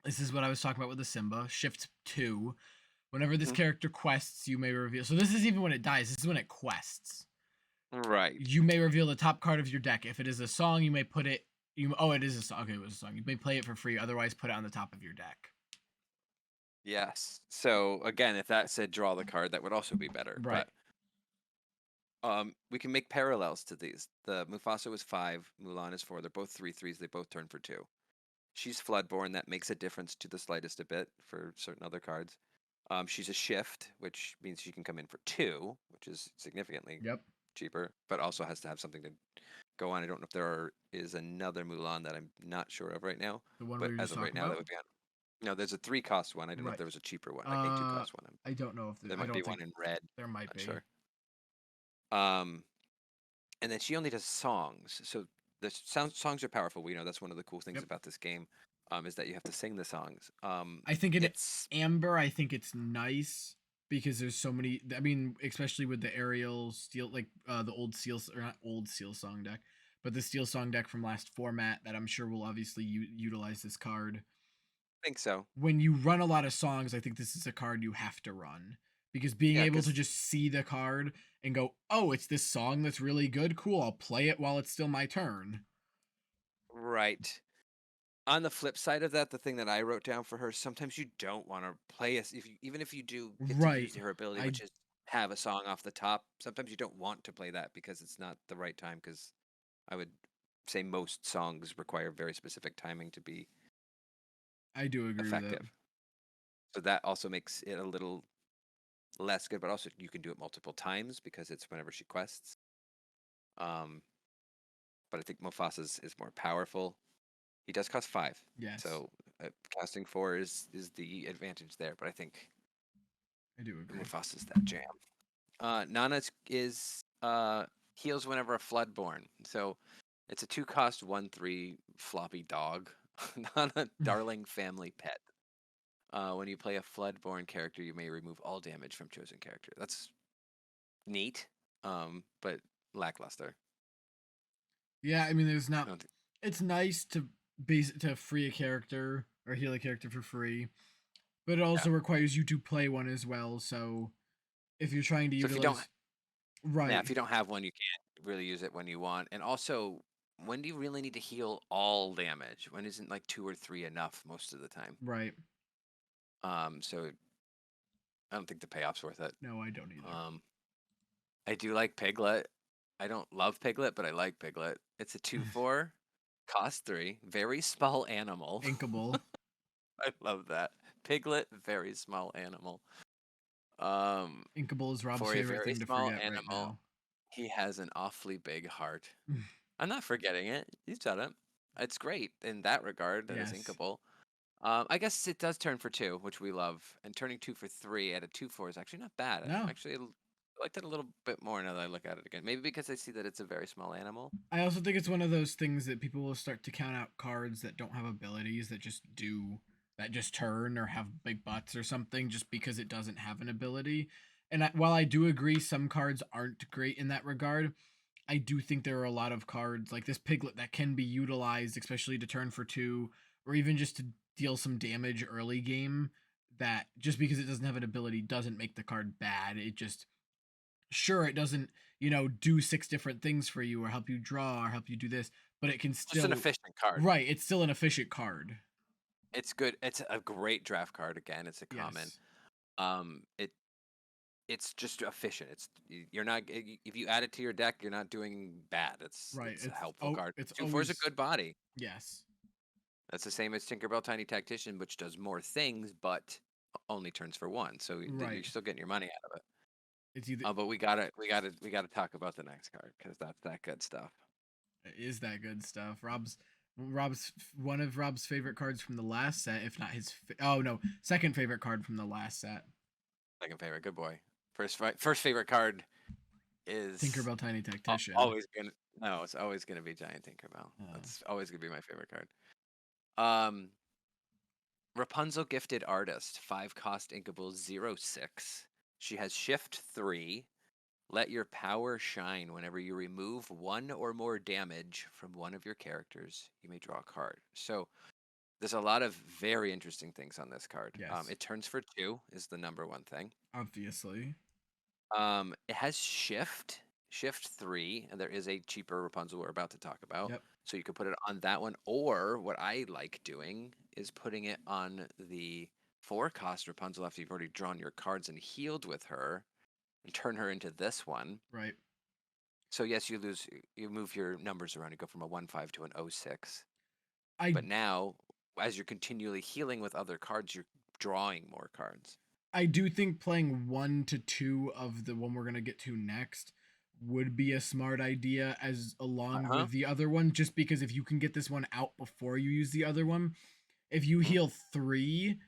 [SPEAKER 1] This is what I was talking about with the Simba. Shift 2. Whenever this
[SPEAKER 2] Mhm.
[SPEAKER 1] character quests, you may reveal. So this is even when it dies. This is when it quests.
[SPEAKER 2] Right.
[SPEAKER 1] You may reveal the top card of your deck. If it is a song, you may put it. It is a song. Okay, it was a song. You may play it for free. Otherwise, put it on the top of your deck.
[SPEAKER 2] Yes. So again, if that said draw the card, that would also be better.
[SPEAKER 1] Right.
[SPEAKER 2] But we can make parallels to these. The Mufasa was 5, Mulan is 4. They're both 3/3s. They both turn for 2. She's Floodborn. That makes a difference to the slightest a bit for certain other cards. She's a shift, which means she can come in for 2, which is significantly
[SPEAKER 1] Yep.
[SPEAKER 2] cheaper, but also has to have something to go on. I don't know if there is another Mulan that I'm not sure of right now,
[SPEAKER 1] The one we
[SPEAKER 2] but
[SPEAKER 1] were
[SPEAKER 2] as
[SPEAKER 1] just
[SPEAKER 2] of right
[SPEAKER 1] talking
[SPEAKER 2] now, that
[SPEAKER 1] about.
[SPEAKER 2] would be on. No, there's a 3-cost one. I didn't know if
[SPEAKER 1] Right.
[SPEAKER 2] there was a cheaper one, like a 2-cost one.
[SPEAKER 1] I don't know if
[SPEAKER 2] There
[SPEAKER 1] I
[SPEAKER 2] might be
[SPEAKER 1] don't
[SPEAKER 2] one
[SPEAKER 1] think
[SPEAKER 2] in red.
[SPEAKER 1] there might
[SPEAKER 2] Not
[SPEAKER 1] be.
[SPEAKER 2] sure. And then she only does songs. So the songs are powerful. We know that's one of the cool things
[SPEAKER 1] Yep.
[SPEAKER 2] about this game, is that you have to sing the songs.
[SPEAKER 1] I think in
[SPEAKER 2] It's
[SPEAKER 1] Amber, I think it's nice because there's so many. I mean, especially with the Ariel Steel, like the old Seal or not old Seal Song deck, but the Steel Song deck from last format that I'm sure will obviously utilize this card.
[SPEAKER 2] I think so.
[SPEAKER 1] When you run a lot of songs, I think this is a card you have to run because being
[SPEAKER 2] Yeah,
[SPEAKER 1] able to
[SPEAKER 2] because
[SPEAKER 1] just see the card and go, "Oh, it's this song that's really good. Cool, I'll play it while it's still my turn."
[SPEAKER 2] right. On the flip side of that, the thing that I wrote down for her, sometimes you don't want to play even if you do get to
[SPEAKER 1] Right.
[SPEAKER 2] use her ability,
[SPEAKER 1] I
[SPEAKER 2] which is have a song off the top. Sometimes you don't want to play that because it's not the right time. Because I would say most songs require very specific timing to be
[SPEAKER 1] do agree with it.
[SPEAKER 2] effective. So that also makes it a little less good, but also you can do it multiple times because it's whenever she quests. Um, but I think Mofasa's is more powerful. He does cost 5,
[SPEAKER 1] Yes,
[SPEAKER 2] so casting 4 is the advantage there. But I think
[SPEAKER 1] I do agree.
[SPEAKER 2] Mufasa's that jam. Nana is heals whenever a Floodborn. So it's a 2-cost 1/3 floppy dog. Nana, darling family pet. When you play a Floodborn character, you may remove all damage from chosen character. That's neat, but lackluster.
[SPEAKER 1] Yeah, I mean, there's
[SPEAKER 2] I
[SPEAKER 1] not.
[SPEAKER 2] don't think,
[SPEAKER 1] It's nice to free a character or heal a character for free, but it
[SPEAKER 2] yeah.
[SPEAKER 1] also requires you to play one as well. So if you're trying to
[SPEAKER 2] So if you don't,
[SPEAKER 1] utilize, right,
[SPEAKER 2] if you don't have one, you can't really use it when you want. And also, when do you really need to heal all damage? When isn't like 2 or 3 enough most of the time?
[SPEAKER 1] right.
[SPEAKER 2] So I don't think the payoff's worth it.
[SPEAKER 1] No, I don't either.
[SPEAKER 2] I do like Piglet. I don't love Piglet, but I like Piglet. It's a 2/4, cost 3, very small animal.
[SPEAKER 1] Inkable.
[SPEAKER 2] I love that. Piglet, very small animal. Um,
[SPEAKER 1] Inkable is Rob's
[SPEAKER 2] for a
[SPEAKER 1] favorite
[SPEAKER 2] very
[SPEAKER 1] thing to
[SPEAKER 2] small
[SPEAKER 1] forget right
[SPEAKER 2] animal,
[SPEAKER 1] now.
[SPEAKER 2] he has an awfully big heart. I'm not forgetting it. You said it. It's great in that regard. That is
[SPEAKER 1] Yes.
[SPEAKER 2] inkable. I guess it does turn for 2, which we love, and turning 2 for 3 at a 2/4 is actually not bad.
[SPEAKER 1] No.
[SPEAKER 2] Actually, I like that a little bit more now that I look at it again. Maybe because I see that it's a very small animal.
[SPEAKER 1] I also think it's one of those things that people will start to count out cards that don't have abilities that just turn or have big butts or something just because it doesn't have an ability. And while I do agree some cards aren't great in that regard, I do think there are a lot of cards like this Piglet that can be utilized, especially to turn for 2 or even just to deal some damage early game. That just because it doesn't have an ability doesn't make the card bad. It just sure it doesn't do 6 different things for you or help you draw or help you do this, but it can
[SPEAKER 2] Just an
[SPEAKER 1] still
[SPEAKER 2] efficient card.
[SPEAKER 1] right. It's still an efficient card.
[SPEAKER 2] It's good. It's a great draft card. Again, it's a common.
[SPEAKER 1] Yes.
[SPEAKER 2] It it's just efficient. You're not if you add it to your deck, you're not doing bad.
[SPEAKER 1] Right.
[SPEAKER 2] It's a helpful card.
[SPEAKER 1] It's
[SPEAKER 2] 2/4 is a
[SPEAKER 1] always
[SPEAKER 2] good body.
[SPEAKER 1] yes.
[SPEAKER 2] That's the same as Tinkerbell Tiny Tactician, which does more things, but only turns for one. So you're
[SPEAKER 1] Right.
[SPEAKER 2] still getting your money out of it.
[SPEAKER 1] It's either
[SPEAKER 2] But we gotta talk about the next card because that's that good stuff.
[SPEAKER 1] is that good stuff. Rob's one of Rob's favorite cards from the last set, if not his. Oh no, second favorite card from the last set.
[SPEAKER 2] Second favorite, good boy. First favorite card is
[SPEAKER 1] Tinkerbell Tiny Tactician.
[SPEAKER 2] always gonna no, it's always gonna be Giant Tinkerbell.
[SPEAKER 1] Oh.
[SPEAKER 2] That's always gonna be my favorite card. Um, Rapunzel Gifted Artist, 5 cost inkable 0/6. She has shift 3. Let your power shine. Whenever you remove 1 or more damage from one of your characters, you may draw a card. So there's a lot of very interesting things on this card.
[SPEAKER 1] Yes.
[SPEAKER 2] It turns for 2 is the number one thing.
[SPEAKER 1] Obviously.
[SPEAKER 2] It has shift 3, and there is a cheaper Rapunzel we're about to talk about.
[SPEAKER 1] Yep.
[SPEAKER 2] So you could put it on that one, or what I like doing is putting it on the 4 cost Rapunzel after you've already drawn your cards and healed with her, and turn her into this one.
[SPEAKER 1] Right.
[SPEAKER 2] So yes, you move your numbers around. You go from a 1/5 to an 0/6.
[SPEAKER 1] I
[SPEAKER 2] But now, as you're continually healing with other cards, you're drawing more cards.
[SPEAKER 1] I do think playing 1 to 2 of the one we're gonna get to next would be a smart idea as along
[SPEAKER 2] Uh-huh.
[SPEAKER 1] with the other one, just because if you can get this one out before you use the other one, if you
[SPEAKER 2] Mhm.
[SPEAKER 1] heal 3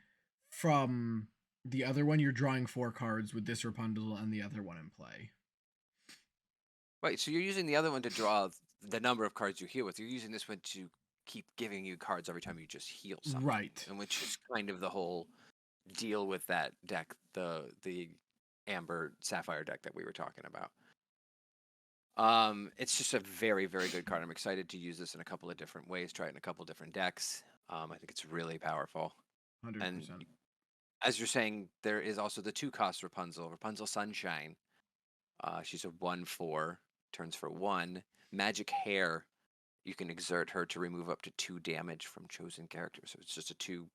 [SPEAKER 1] from the other one, you're drawing 4 cards with this Rapunzel and the other one in play.
[SPEAKER 2] Right, so you're using the other one to draw the number of cards you heal with. You're using this one to keep giving you cards every time you just heal something.
[SPEAKER 1] Right.
[SPEAKER 2] And which is kind of the whole deal with that deck, the Amber Sapphire deck that we were talking about. It's just a very, very good card. I'm excited to use this in a couple of different ways, try it in a couple of different decks. I think it's really powerful. And
[SPEAKER 1] 100%.
[SPEAKER 2] as you're saying, there is also the 2 cost Rapunzel Sunshine. She's a 1/4, turns for 1. Magic Hair, you can exert her to remove up to 2 damage from chosen characters. So it's just a 2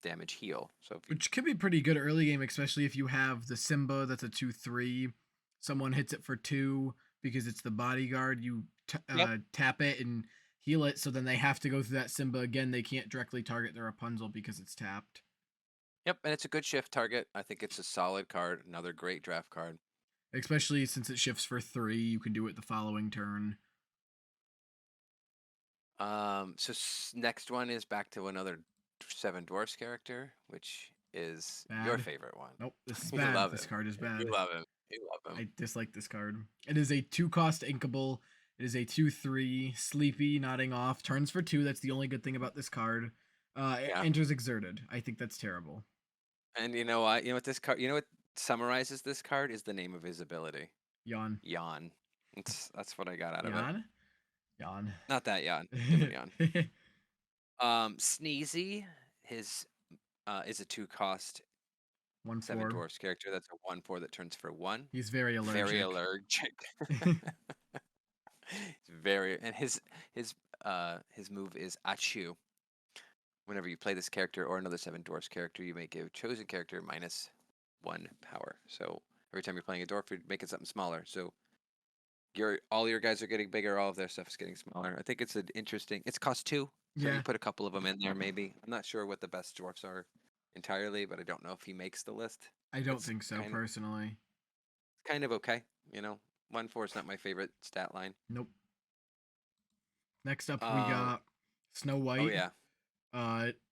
[SPEAKER 2] damage heal. So if you
[SPEAKER 1] Which could be pretty good early game, especially if you have the Simba that's a 2/3. Someone hits it for 2 because it's the bodyguard. You
[SPEAKER 2] Yep.
[SPEAKER 1] tap it and heal it, so then they have to go through that Simba again. They can't directly target their Rapunzel because it's tapped.
[SPEAKER 2] Yep, and it's a good shift target. I think it's a solid card. Another great draft card.
[SPEAKER 1] Especially since it shifts for 3, you can do it the following turn.
[SPEAKER 2] Next one is back to another Seven Dwarfs character, which is your
[SPEAKER 1] Bad.
[SPEAKER 2] favorite one.
[SPEAKER 1] Nope, this is
[SPEAKER 2] You
[SPEAKER 1] bad.
[SPEAKER 2] love
[SPEAKER 1] This
[SPEAKER 2] him.
[SPEAKER 1] card is bad.
[SPEAKER 2] You love him. You love him.
[SPEAKER 1] I dislike this card. It is a 2-cost inkable. It is a 2/3 sleepy nodding off. Turns for 2. That's the only good thing about this card. It
[SPEAKER 2] Yeah.
[SPEAKER 1] enters exerted. I think that's terrible.
[SPEAKER 2] And you know what? You know what this card? You know what summarizes this card is the name of his ability.
[SPEAKER 1] Yawn.
[SPEAKER 2] Yawn. That's what I got out of it.
[SPEAKER 1] Yawn? Yawn.
[SPEAKER 2] Not that yawn. Different yawn. Sneezy, his is a 2 cost
[SPEAKER 1] 1/4.
[SPEAKER 2] 7 Dwarfs character. That's a 1/4 that turns for 1.
[SPEAKER 1] He's very allergic.
[SPEAKER 2] Very allergic. And his move is Achu. Whenever you play this character or another 7 Dwarfs character, you may give chosen character -1 power. So every time you're playing a dwarf, you're making something smaller. So all your guys are getting bigger, all of their stuff is getting smaller. I think it's an interesting. It's cost 2, so
[SPEAKER 1] Yeah.
[SPEAKER 2] you put a couple of them in there. Maybe I'm not sure what the best dwarfs are entirely, but I don't know if he makes the list.
[SPEAKER 1] I don't
[SPEAKER 2] It's
[SPEAKER 1] think so,
[SPEAKER 2] kind of-
[SPEAKER 1] personally.
[SPEAKER 2] It's kind of okay, 1/4 is not my favorite stat line.
[SPEAKER 1] Nope. Next up, we got Snow White.
[SPEAKER 2] Oh yeah.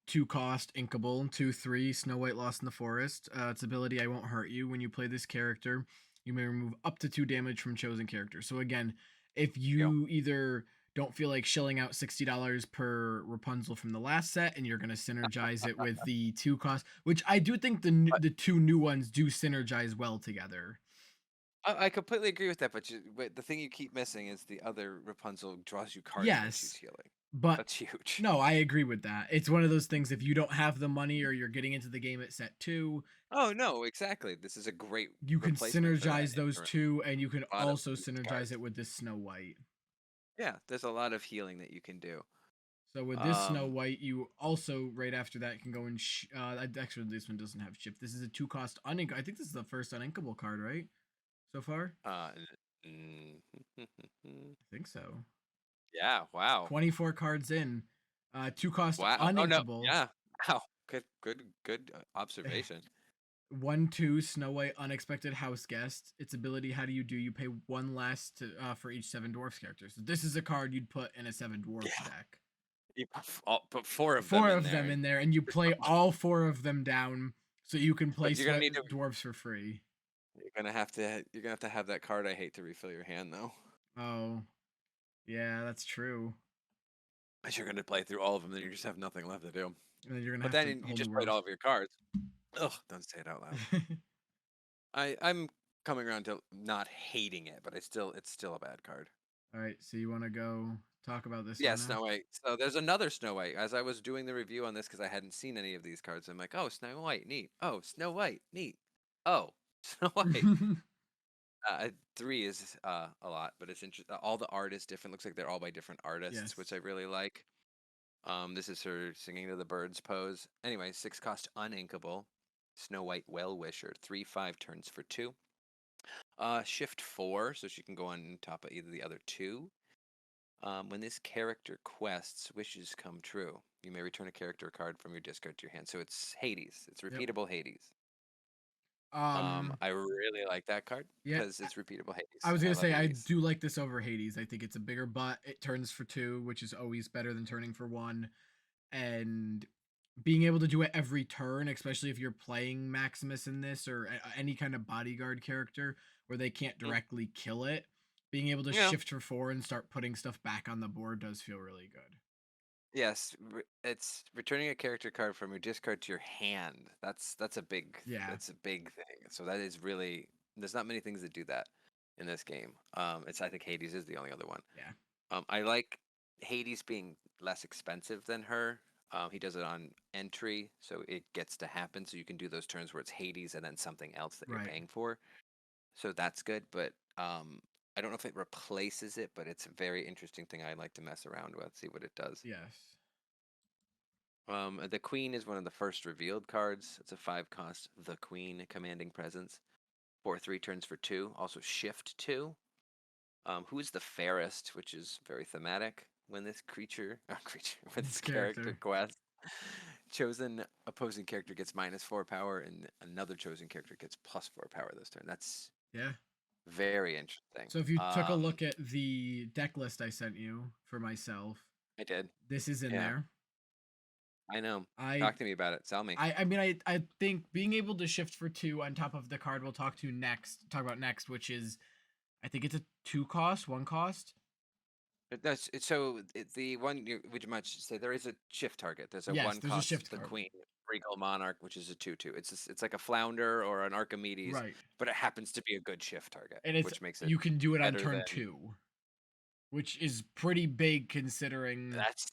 [SPEAKER 1] 2-cost inkable, 2/3 Snow White Lost in the Forest. Its ability, I won't hurt you. When you play this character, you may remove up to 2 damage from chosen character. So again, if you either don't feel like shelling out $60 per Rapunzel from the last set, and you're gonna synergize it with the 2-cost, which I do think the 2 new ones do synergize well together.
[SPEAKER 2] I completely agree with that, but the thing you keep missing is the other Rapunzel draws you cards when she's
[SPEAKER 1] Yes,
[SPEAKER 2] healing.
[SPEAKER 1] but
[SPEAKER 2] That's huge.
[SPEAKER 1] no, I agree with that. It's one of those things, if you don't have the money or you're getting into the game at set 2,
[SPEAKER 2] Oh no, exactly. This is a great
[SPEAKER 1] you can
[SPEAKER 2] replacement for that
[SPEAKER 1] synergize those
[SPEAKER 2] in
[SPEAKER 1] 2, and you can
[SPEAKER 2] a lot of
[SPEAKER 1] also
[SPEAKER 2] these
[SPEAKER 1] synergize
[SPEAKER 2] cards.
[SPEAKER 1] it with this Snow White.
[SPEAKER 2] Yeah, there's a lot of healing that you can do.
[SPEAKER 1] So with this Snow
[SPEAKER 2] Um,
[SPEAKER 1] White, you also right after that can go and actually this one doesn't have shift. This is a 2-cost unink. I think this is the first uninkable card, right? So far,
[SPEAKER 2] uh,
[SPEAKER 1] I think so.
[SPEAKER 2] yeah, wow.
[SPEAKER 1] 24 cards in, 2-cost
[SPEAKER 2] Wow. Oh no.
[SPEAKER 1] uninkable.
[SPEAKER 2] Yeah. Wow. Good observation.
[SPEAKER 1] 1/2 Snow White Unexpected House Guest. Its ability, how do you do? You pay one less to for each 7 dwarfs characters. So this is a card you'd put in a 7 dwarfs
[SPEAKER 2] Yeah.
[SPEAKER 1] deck.
[SPEAKER 2] You put four of them
[SPEAKER 1] Four
[SPEAKER 2] in
[SPEAKER 1] of
[SPEAKER 2] there,
[SPEAKER 1] them
[SPEAKER 2] and
[SPEAKER 1] in there, and you play all 4 of them down, so you can play
[SPEAKER 2] but you're gonna need to.
[SPEAKER 1] dwarfs for free.
[SPEAKER 2] You're gonna have to have that card. I hate to refill your hand though.
[SPEAKER 1] Oh, yeah, that's true.
[SPEAKER 2] Because you're gonna play through all of them, then you just have nothing left to do.
[SPEAKER 1] And then you're gonna
[SPEAKER 2] But
[SPEAKER 1] have to
[SPEAKER 2] then you
[SPEAKER 1] hold the
[SPEAKER 2] just played all
[SPEAKER 1] world.
[SPEAKER 2] of your cards. Ugh, don't say it out loud. I'm coming around to not hating it, but it's still a bad card.
[SPEAKER 1] All right, so you want to go talk about this
[SPEAKER 2] Yeah,
[SPEAKER 1] one now?
[SPEAKER 2] Snow White. So there's another Snow White. As I was doing the review on this, because I hadn't seen any of these cards, I'm like, oh, Snow White, neat. Oh, Snow White, neat. Oh, Snow White. 3 is a lot, but it's interesting. All the art is different. Looks like they're all by different artists, which
[SPEAKER 1] Yes.
[SPEAKER 2] I really like. This is her singing to the birds pose. Anyway, 6 cost uninkable. Snow White Well Wisher. 3/5 turns for 2. Shift 4, so she can go on top of either the other 2. When this character quests, wishes come true. You may return a character card from your discard to your hand. So it's Hades. It's
[SPEAKER 1] Yep.
[SPEAKER 2] repeatable Hades.
[SPEAKER 1] Um.
[SPEAKER 2] I really like that card
[SPEAKER 1] Yeah.
[SPEAKER 2] because it's repeatable
[SPEAKER 1] I
[SPEAKER 2] Hades.
[SPEAKER 1] was
[SPEAKER 2] I
[SPEAKER 1] gonna
[SPEAKER 2] love
[SPEAKER 1] say I
[SPEAKER 2] Hades.
[SPEAKER 1] do like this over Hades. I think it's a bigger butt. It turns for 2, which is always better than turning for 1. And being able to do it every turn, especially if you're playing Maximus in this or any kind of bodyguard character where they can't
[SPEAKER 2] Mm,
[SPEAKER 1] directly kill it, being able to
[SPEAKER 2] Yeah.
[SPEAKER 1] shift for 4 and start putting stuff back on the board does feel really good.
[SPEAKER 2] Yes, it's returning a character card from your discard to your hand. That's a big
[SPEAKER 1] Yeah.
[SPEAKER 2] that's a big thing. So that is really there's not many things that do that in this game. It's I think Hades is the only other one.
[SPEAKER 1] Yeah.
[SPEAKER 2] I like Hades being less expensive than her. He does it on entry, so it gets to happen. So you can do those turns where it's Hades and then something else that you're
[SPEAKER 1] Right.
[SPEAKER 2] paying for. So that's good, but I don't know if it replaces it, but it's a very interesting thing I like to mess around with, see what it does.
[SPEAKER 1] Yes.
[SPEAKER 2] The Queen is one of the first revealed cards. It's a 5 cost. The Queen, commanding presence. 4/3 turns for 2. Also shift 2. Who is the fairest, which is very thematic. When this when
[SPEAKER 1] This
[SPEAKER 2] this character
[SPEAKER 1] character.
[SPEAKER 2] quests, chosen opposing character gets -4 power, and another chosen character gets +4 power this turn. That's
[SPEAKER 1] Yeah.
[SPEAKER 2] very interesting.
[SPEAKER 1] So if you took a look at the deck list I sent you for myself,
[SPEAKER 2] I did.
[SPEAKER 1] this is in
[SPEAKER 2] Yeah,
[SPEAKER 1] there.
[SPEAKER 2] I know.
[SPEAKER 1] I
[SPEAKER 2] Talk to me about it. Sell me.
[SPEAKER 1] I mean I think being able to shift for 2 on top of the card we'll talk about next, which is I think it's a 2 cost, 1 cost.
[SPEAKER 2] The one would you much say there is a shift target. There's a
[SPEAKER 1] Yes,
[SPEAKER 2] one
[SPEAKER 1] there's a
[SPEAKER 2] cost
[SPEAKER 1] shift
[SPEAKER 2] the
[SPEAKER 1] card.
[SPEAKER 2] Queen Regal Monarch, which is a 2/2. It's like a Flounder or an Archimedes,
[SPEAKER 1] Right.
[SPEAKER 2] but it happens to be a good shift target,
[SPEAKER 1] And it's
[SPEAKER 2] which makes it
[SPEAKER 1] you can do it on
[SPEAKER 2] better
[SPEAKER 1] turn
[SPEAKER 2] than
[SPEAKER 1] 2, which is pretty big considering
[SPEAKER 2] that's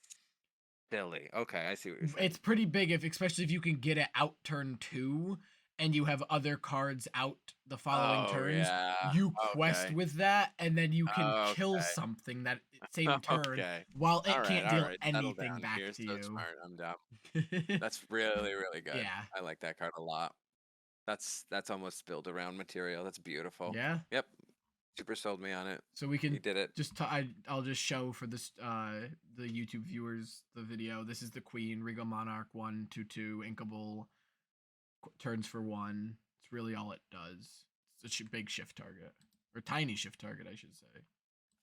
[SPEAKER 2] silly. Okay, I see what you're saying.
[SPEAKER 1] it's pretty big if especially if you can get it out turn 2 and you have other cards out the following
[SPEAKER 2] Oh
[SPEAKER 1] turns,
[SPEAKER 2] yeah.
[SPEAKER 1] you quest
[SPEAKER 2] Okay.
[SPEAKER 1] with that and then you can kill
[SPEAKER 2] Okay.
[SPEAKER 1] something that same turn
[SPEAKER 2] Okay.
[SPEAKER 1] while it can't
[SPEAKER 2] All
[SPEAKER 1] deal
[SPEAKER 2] right. Settle
[SPEAKER 1] anything
[SPEAKER 2] down.
[SPEAKER 1] back
[SPEAKER 2] You're
[SPEAKER 1] to
[SPEAKER 2] so
[SPEAKER 1] you.
[SPEAKER 2] smart. I'm dumb. That's really, really good.
[SPEAKER 1] Yeah.
[SPEAKER 2] I like that card a lot. That's almost build around material. That's beautiful.
[SPEAKER 1] Yeah.
[SPEAKER 2] Yep. Super sold me on it.
[SPEAKER 1] So we
[SPEAKER 2] You
[SPEAKER 1] can
[SPEAKER 2] did it.
[SPEAKER 1] I'll just show for this the YouTube viewers the video. This is the Queen Regal Monarch 1/2/2 inkable turns for 1. It's really all it does. It's a big shift target or tiny shift target, I should say.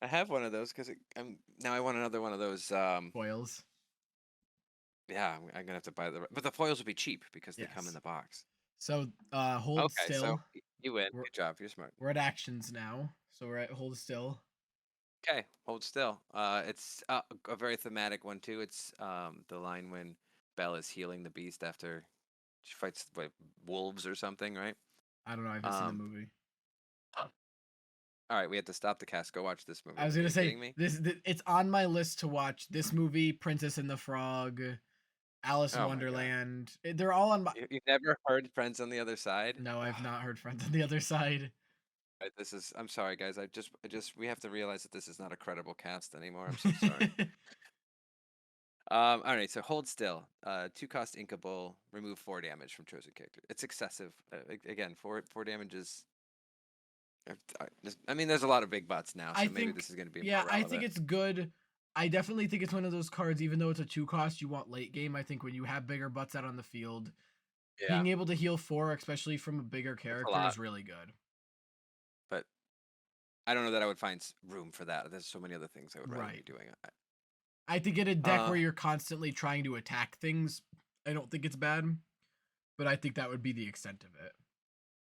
[SPEAKER 2] I have one of those because I'm now I want another one of those.
[SPEAKER 1] Foils.
[SPEAKER 2] Yeah, I'm gonna have to buy but the foils will be cheap because they come in
[SPEAKER 1] Yes.
[SPEAKER 2] the box.
[SPEAKER 1] So hold
[SPEAKER 2] Okay, so
[SPEAKER 1] still.
[SPEAKER 2] you win.
[SPEAKER 1] We're
[SPEAKER 2] Good job. You're smart.
[SPEAKER 1] we're at actions now. So we're at hold still.
[SPEAKER 2] Okay, hold still. It's a very thematic one too. It's the line when Belle is healing the beast after she fights like wolves or something, right?
[SPEAKER 1] I don't know. I haven't seen the
[SPEAKER 2] Um,
[SPEAKER 1] movie.
[SPEAKER 2] all right, we have to stop the cast. Go watch this movie.
[SPEAKER 1] I was
[SPEAKER 2] Are
[SPEAKER 1] gonna
[SPEAKER 2] you
[SPEAKER 1] say
[SPEAKER 2] kidding me?
[SPEAKER 1] it's on my list to watch. This movie, Princess and the Frog, Alice in
[SPEAKER 2] Oh my god.
[SPEAKER 1] Wonderland. They're all on my.
[SPEAKER 2] You've never heard Friends on the Other Side?
[SPEAKER 1] No, I've
[SPEAKER 2] Ah,
[SPEAKER 1] not heard Friends on the Other Side.
[SPEAKER 2] This is. I'm sorry, guys. We have to realize that this is not a credible cast anymore. I'm so sorry. All right. So hold still. 2 cost inkable. Remove 4 damage from chosen character. It's excessive. Again, four damage is. I mean, there's a lot of big butts now,
[SPEAKER 1] I
[SPEAKER 2] so maybe
[SPEAKER 1] think,
[SPEAKER 2] this is going to be
[SPEAKER 1] yeah,
[SPEAKER 2] more
[SPEAKER 1] I think
[SPEAKER 2] relevant.
[SPEAKER 1] it's good. I definitely think it's one of those cards, even though it's a 2 cost, you want late game. I think when you have bigger butts out on the field,
[SPEAKER 2] Yeah,
[SPEAKER 1] being able to heal 4, especially from a bigger
[SPEAKER 2] it's a
[SPEAKER 1] character,
[SPEAKER 2] lot,
[SPEAKER 1] is really good.
[SPEAKER 2] but I don't know that I would find room for that. There's so many other things I would rather be
[SPEAKER 1] Right.
[SPEAKER 2] doing.
[SPEAKER 1] I think in a deck
[SPEAKER 2] Uh,
[SPEAKER 1] where you're constantly trying to attack things, I don't think it's bad, but I think that would be the extent of it.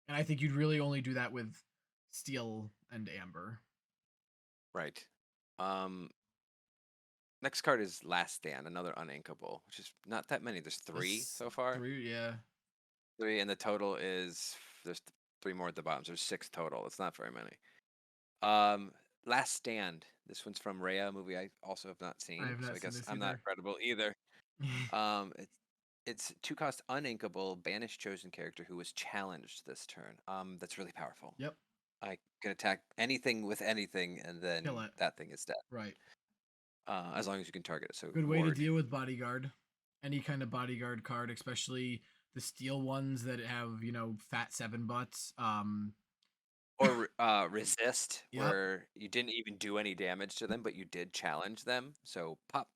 [SPEAKER 1] And I think you'd really only do that with Steel and Amber.
[SPEAKER 2] right. Um, Next card is Last Stand, another uninkable, which is not that many. There's 3
[SPEAKER 1] That's
[SPEAKER 2] so far.
[SPEAKER 1] 3, yeah.
[SPEAKER 2] 3, and the total is there's 3 more at the bottom. So there's 6 total. It's not very many. Um, Last Stand. This one's from Rhea, a movie I also have not
[SPEAKER 1] I
[SPEAKER 2] seen,
[SPEAKER 1] have
[SPEAKER 2] so
[SPEAKER 1] not
[SPEAKER 2] I
[SPEAKER 1] seen
[SPEAKER 2] guess
[SPEAKER 1] this
[SPEAKER 2] I'm not
[SPEAKER 1] either.
[SPEAKER 2] credible either. It's 2 cost uninkable, banish chosen character who was challenged this turn. That's really powerful.
[SPEAKER 1] Yep.
[SPEAKER 2] I can attack anything with anything, and
[SPEAKER 1] Kill
[SPEAKER 2] then
[SPEAKER 1] it.
[SPEAKER 2] that thing is dead.
[SPEAKER 1] Right.
[SPEAKER 2] As long as you can target it. So
[SPEAKER 1] Good way to
[SPEAKER 2] ward
[SPEAKER 1] deal with bodyguard. Any kind of bodyguard card, especially the steel ones that have, fat 7 butts.
[SPEAKER 2] or resist,
[SPEAKER 1] Yep.
[SPEAKER 2] where you didn't even do any damage to them, but you did challenge them. So pop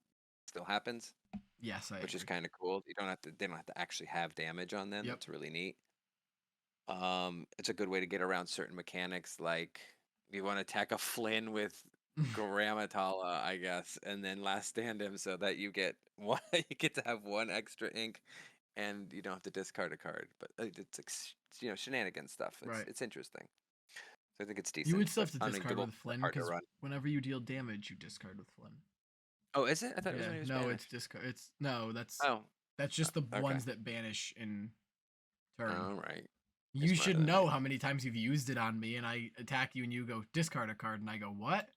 [SPEAKER 2] still happens,
[SPEAKER 1] Yes, I
[SPEAKER 2] which is
[SPEAKER 1] agree.
[SPEAKER 2] kind of cool. You don't have to. They don't have to actually have damage on them.
[SPEAKER 1] Yep.
[SPEAKER 2] That's really neat. It's a good way to get around certain mechanics, like you want to attack a Flynn with Grammatala, I guess, and then last stand him so that you get one. You get to have 1 extra ink, and you don't have to discard a card. But it's like shenanigan stuff.
[SPEAKER 1] Right.
[SPEAKER 2] It's interesting. So I think it's
[SPEAKER 1] You
[SPEAKER 2] decent,
[SPEAKER 1] would still
[SPEAKER 2] but
[SPEAKER 1] have to discard
[SPEAKER 2] uninkable,
[SPEAKER 1] with Flynn
[SPEAKER 2] hard to
[SPEAKER 1] because
[SPEAKER 2] run.
[SPEAKER 1] whenever you deal damage, you discard with Flynn.
[SPEAKER 2] Oh, is it? I thought it was
[SPEAKER 1] Yeah,
[SPEAKER 2] when he was
[SPEAKER 1] no, it's
[SPEAKER 2] banished.
[SPEAKER 1] discard. It's no,
[SPEAKER 2] Oh,
[SPEAKER 1] that's just the
[SPEAKER 2] okay.
[SPEAKER 1] ones that banish in turn.
[SPEAKER 2] All right. You're
[SPEAKER 1] You
[SPEAKER 2] smarter
[SPEAKER 1] should
[SPEAKER 2] than me.
[SPEAKER 1] know how many times you've used it on me, and I attack you, and you go discard a card, and I go what?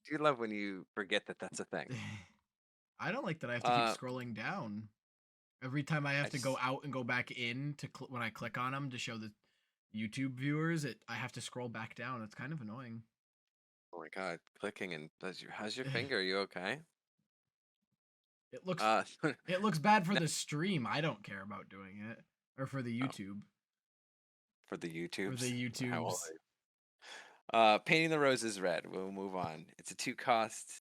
[SPEAKER 2] Do you love when you forget that that's a thing?
[SPEAKER 1] I don't like that I have to keep
[SPEAKER 2] Uh,
[SPEAKER 1] scrolling down every time I
[SPEAKER 2] I
[SPEAKER 1] have to go
[SPEAKER 2] just,
[SPEAKER 1] out and go back in to when I click on them to show the YouTube viewers. I have to scroll back down. It's kind of annoying.
[SPEAKER 2] oh my God, clicking and how's your finger? Are you okay?
[SPEAKER 1] It looks
[SPEAKER 2] Uh,
[SPEAKER 1] it looks bad for
[SPEAKER 2] no,
[SPEAKER 1] the stream. I don't care about doing it, or for the
[SPEAKER 2] oh,
[SPEAKER 1] YouTube.
[SPEAKER 2] for the
[SPEAKER 1] For
[SPEAKER 2] YouTubes.
[SPEAKER 1] the
[SPEAKER 2] How will
[SPEAKER 1] YouTubes.
[SPEAKER 2] Painting the Roses Red. We'll move on. It's a 2 cost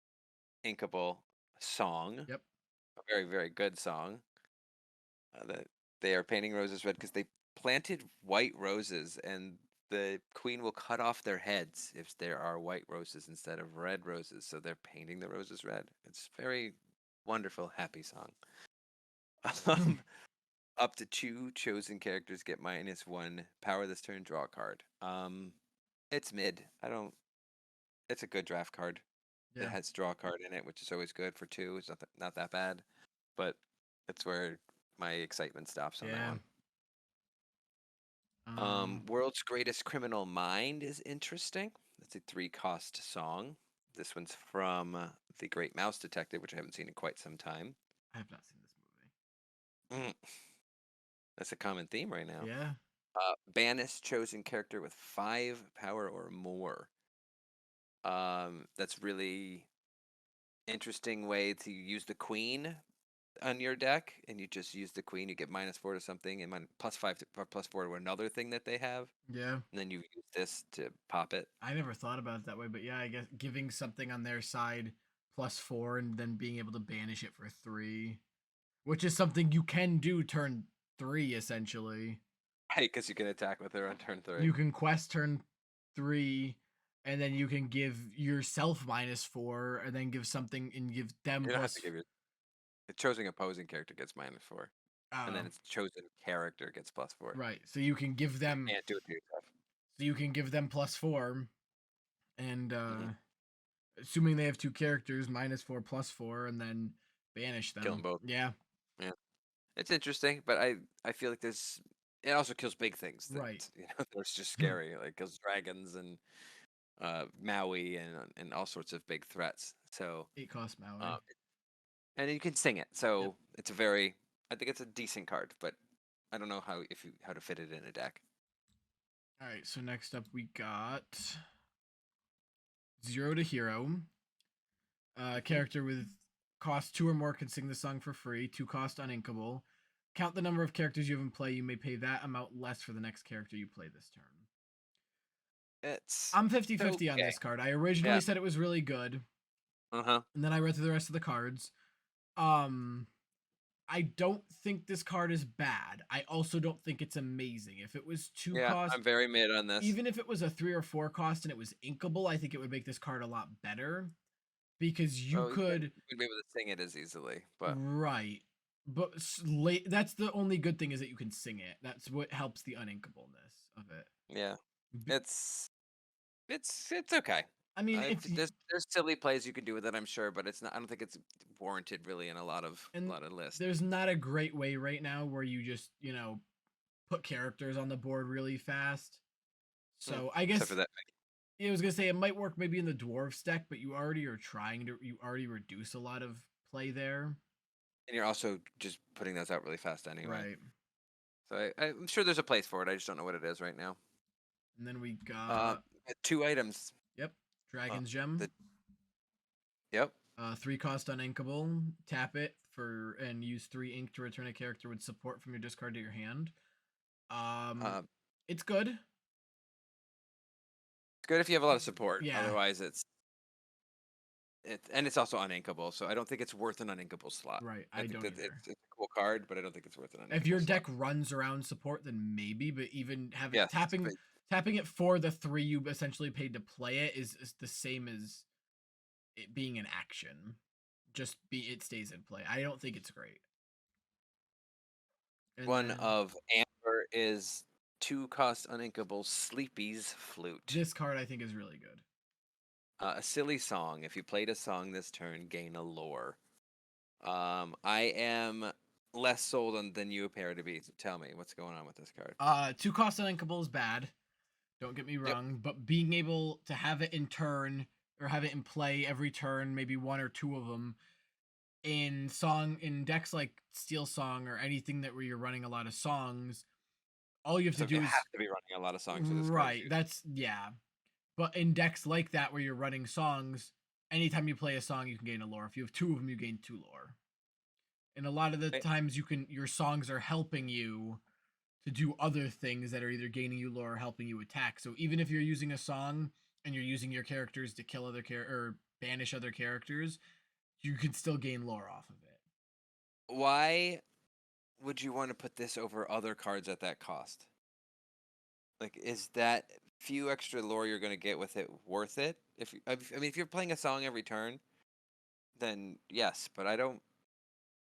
[SPEAKER 2] inkable song.
[SPEAKER 1] Yep.
[SPEAKER 2] A very, very good song. That they are painting roses red because they planted white roses, and the queen will cut off their heads if there are white roses instead of red roses. So they're painting the roses red. It's very wonderful, happy song. Um, Up to 2 chosen characters get -1 power this turn. Draw a card. It's mid. I don't. It's a good draft card. It
[SPEAKER 1] Yeah.
[SPEAKER 2] has draw card in it, which is always good for 2. It's not that bad, but that's where my excitement stops on that
[SPEAKER 1] Yeah.
[SPEAKER 2] one.
[SPEAKER 1] Um.
[SPEAKER 2] World's Greatest Criminal Mind is interesting. That's a 3 cost song. This one's from The Great Mouse Detective, which I haven't seen in quite some time.
[SPEAKER 1] I have not seen this
[SPEAKER 2] Mm, That's a common theme right now.
[SPEAKER 1] movie. Yeah.
[SPEAKER 2] Banish chosen character with 5 power or more. That's really interesting way to use the queen on your deck, and you just use the queen. You get -4 to something, and +5 to +4 to another thing that they have,
[SPEAKER 1] Yeah.
[SPEAKER 2] and then you use this to pop it.
[SPEAKER 1] I never thought about it that way, but yeah, I guess giving something on their side +4 and then being able to banish it for 3, which is something you can do turn 3 essentially.
[SPEAKER 2] Right, because you can attack with her on turn 3.
[SPEAKER 1] You can quest turn 3, and then you can give yourself -4 and then give something and give them
[SPEAKER 2] You don't have to
[SPEAKER 1] plus.
[SPEAKER 2] give your the chosen opposing character gets -4, and then
[SPEAKER 1] Oh,
[SPEAKER 2] its chosen character gets +4.
[SPEAKER 1] right. So you can give
[SPEAKER 2] You
[SPEAKER 1] them
[SPEAKER 2] can't do it to yourself.
[SPEAKER 1] +4 and
[SPEAKER 2] Hmm.
[SPEAKER 1] assuming they have 2 characters, -4 +4 and then banish
[SPEAKER 2] Kill them
[SPEAKER 1] them.
[SPEAKER 2] both.
[SPEAKER 1] Yeah,
[SPEAKER 2] Yeah, it's interesting, but I feel like there's it also kills big things that
[SPEAKER 1] right.
[SPEAKER 2] that's just scary. Like kills dragons and Maui and all sorts of big threats. So
[SPEAKER 1] 8 cost
[SPEAKER 2] uh,
[SPEAKER 1] Maui.
[SPEAKER 2] and you can sing it.
[SPEAKER 1] Yep.
[SPEAKER 2] So it's a very I think it's a decent card, but I don't know how to fit it in a deck.
[SPEAKER 1] All right, so next up we got Zero to Hero.
[SPEAKER 2] Hmm.
[SPEAKER 1] Character with cost 2 or more can sing the song for free. 2 cost uninkable. Count the number of characters you have in play. You may pay that amount less for the next character you play this turn.
[SPEAKER 2] It's
[SPEAKER 1] I'm 50-50 on
[SPEAKER 2] okay.
[SPEAKER 1] this card. I originally
[SPEAKER 2] Yeah.
[SPEAKER 1] said it was really good,
[SPEAKER 2] Uh-huh.
[SPEAKER 1] and then I read through the rest of the cards. Um, I don't think this card is bad. I also don't think it's amazing. If it was 2
[SPEAKER 2] Yeah, I'm
[SPEAKER 1] cost,
[SPEAKER 2] very mid on this.
[SPEAKER 1] even if it was a 3 or 4 cost and it was inkable, I think it would make this card a lot better because you
[SPEAKER 2] Oh, you
[SPEAKER 1] could
[SPEAKER 2] wouldn't be able to sing it as easily, but
[SPEAKER 1] right. But late, that's the only good thing is that you can sing it. That's what helps the uninkableness of it.
[SPEAKER 2] yeah.
[SPEAKER 1] B-
[SPEAKER 2] It's it's okay.
[SPEAKER 1] I mean, if
[SPEAKER 2] There's silly plays you can do with it, I'm sure, but it's not. I don't think it's warranted really in a
[SPEAKER 1] and
[SPEAKER 2] lot of lists.
[SPEAKER 1] there's not a great way right now where you just put characters on the board really fast.
[SPEAKER 2] Hmm.
[SPEAKER 1] So I
[SPEAKER 2] Except for
[SPEAKER 1] guess
[SPEAKER 2] that,
[SPEAKER 1] I was gonna say it might work maybe in the dwarves deck, but you already reduce a lot of play there.
[SPEAKER 2] and you're also just putting those out really fast anyway.
[SPEAKER 1] Right.
[SPEAKER 2] So I'm sure there's a place for it. I just don't know what it is right now.
[SPEAKER 1] And then we
[SPEAKER 2] Uh,
[SPEAKER 1] got,
[SPEAKER 2] 2 items.
[SPEAKER 1] yep,
[SPEAKER 2] Uh,
[SPEAKER 1] Dragon's Gem.
[SPEAKER 2] the Yep.
[SPEAKER 1] 3 cost uninkable. Tap it for and use 3 ink to return a character with support from your discard to your hand. Um,
[SPEAKER 2] Uh,
[SPEAKER 1] it's good.
[SPEAKER 2] it's good if you have a lot of support.
[SPEAKER 1] Yeah,
[SPEAKER 2] Otherwise, it's also uninkable, so I don't think it's worth an uninkable slot.
[SPEAKER 1] right.
[SPEAKER 2] I
[SPEAKER 1] I
[SPEAKER 2] think
[SPEAKER 1] don't
[SPEAKER 2] that
[SPEAKER 1] either.
[SPEAKER 2] it's a cool card, but I don't think it's worth an
[SPEAKER 1] If
[SPEAKER 2] uninkable
[SPEAKER 1] your
[SPEAKER 2] slot.
[SPEAKER 1] deck runs around support, then maybe. But even having
[SPEAKER 2] Yes, but
[SPEAKER 1] tapping it for the 3 you essentially paid to play it is the same as it being an action. Just it stays in play. I don't think it's great. And
[SPEAKER 2] one
[SPEAKER 1] then
[SPEAKER 2] of Amber is 2 cost uninkable Sleepy's Flute.
[SPEAKER 1] this card I think is really good.
[SPEAKER 2] A silly song. If you played a song this turn, gain a lore. I am less sold on than you appear to be. So tell me what's going on with this card.
[SPEAKER 1] 2 cost uninkable is bad. Don't get me
[SPEAKER 2] Yep.
[SPEAKER 1] wrong, but being able to have it in turn or have it in play every turn, maybe 1 or 2 of them in decks like Steel Song or anything that where you're running a lot of songs, all you have to
[SPEAKER 2] So you
[SPEAKER 1] do is
[SPEAKER 2] have to be running a lot of songs for this card.
[SPEAKER 1] right. That's yeah. But in decks like that where you're running songs, anytime you play a song, you can gain a lore. If you have 2 of them, you gain 2 lore. And a lot of the times your songs are helping you to do other things that are either gaining you lore or helping you attack. So even if you're using a song and you're using your characters to kill other or banish other characters, you can still gain lore off of it.
[SPEAKER 2] Why would you want to put this over other cards at that cost? Like, is that few extra lore you're going to get with it worth it? I mean, if you're playing a song every turn, then yes. But I don't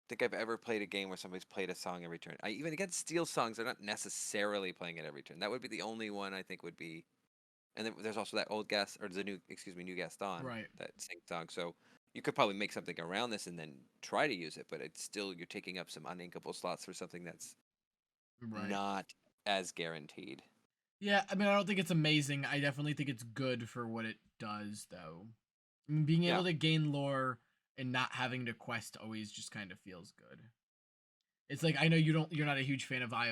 [SPEAKER 2] think I've ever played a game where somebody's played a song every turn. Even against Steel Songs, they're not necessarily playing it every turn. That would be the only one I think would be. And then there's also that old guest or the new, excuse me, new Gaston
[SPEAKER 1] Right.
[SPEAKER 2] that sing song. So you could probably make something around this and then try to use it, but it's still you're taking up some uninkable slots for something that's
[SPEAKER 1] Right.
[SPEAKER 2] not as guaranteed.
[SPEAKER 1] Yeah, I mean, I don't think it's amazing. I definitely think it's good for what it does, though. I mean, being
[SPEAKER 2] Yeah.
[SPEAKER 1] able to gain lore and not having to quest always just kind of feels good. It's like I know you're not a huge fan of the Eye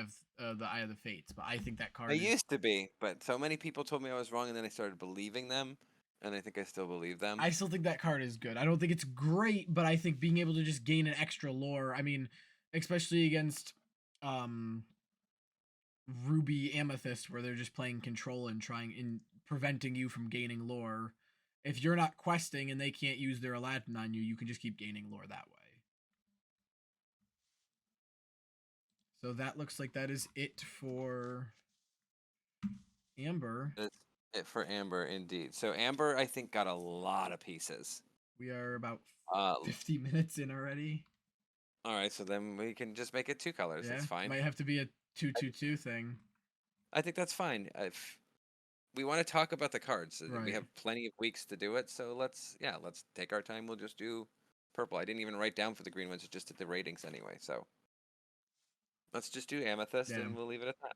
[SPEAKER 1] of the Fates, but I think that
[SPEAKER 2] I
[SPEAKER 1] card is.
[SPEAKER 2] used to be, but so many people told me I was wrong, and then I started believing them, and I think I still believe them.
[SPEAKER 1] I still think that card is good. I don't think it's great, but I think being able to just gain an extra lore. I mean, especially against um Ruby Amethyst, where they're just playing control and trying and preventing you from gaining lore. If you're not questing and they can't use their Aladdin on you, you can just keep gaining lore that way. So that looks like that is it for Amber.
[SPEAKER 2] That's it for Amber, indeed. So Amber, I think, got a lot of pieces.
[SPEAKER 1] We are about
[SPEAKER 2] Uh,
[SPEAKER 1] 50 minutes in already.
[SPEAKER 2] all right, so then we can just make it 2 colors.
[SPEAKER 1] Yeah,
[SPEAKER 2] That's fine.
[SPEAKER 1] might have to be a
[SPEAKER 2] I,
[SPEAKER 1] 2-2-2 thing.
[SPEAKER 2] I think that's fine. If we want to talk about the cards, we
[SPEAKER 1] Right.
[SPEAKER 2] have plenty of weeks to do it. So let's take our time. We'll just do purple. I didn't even write down for the green ones. It just did the ratings anyway. So let's just do amethyst,
[SPEAKER 1] Yeah.
[SPEAKER 2] and we'll leave it at that.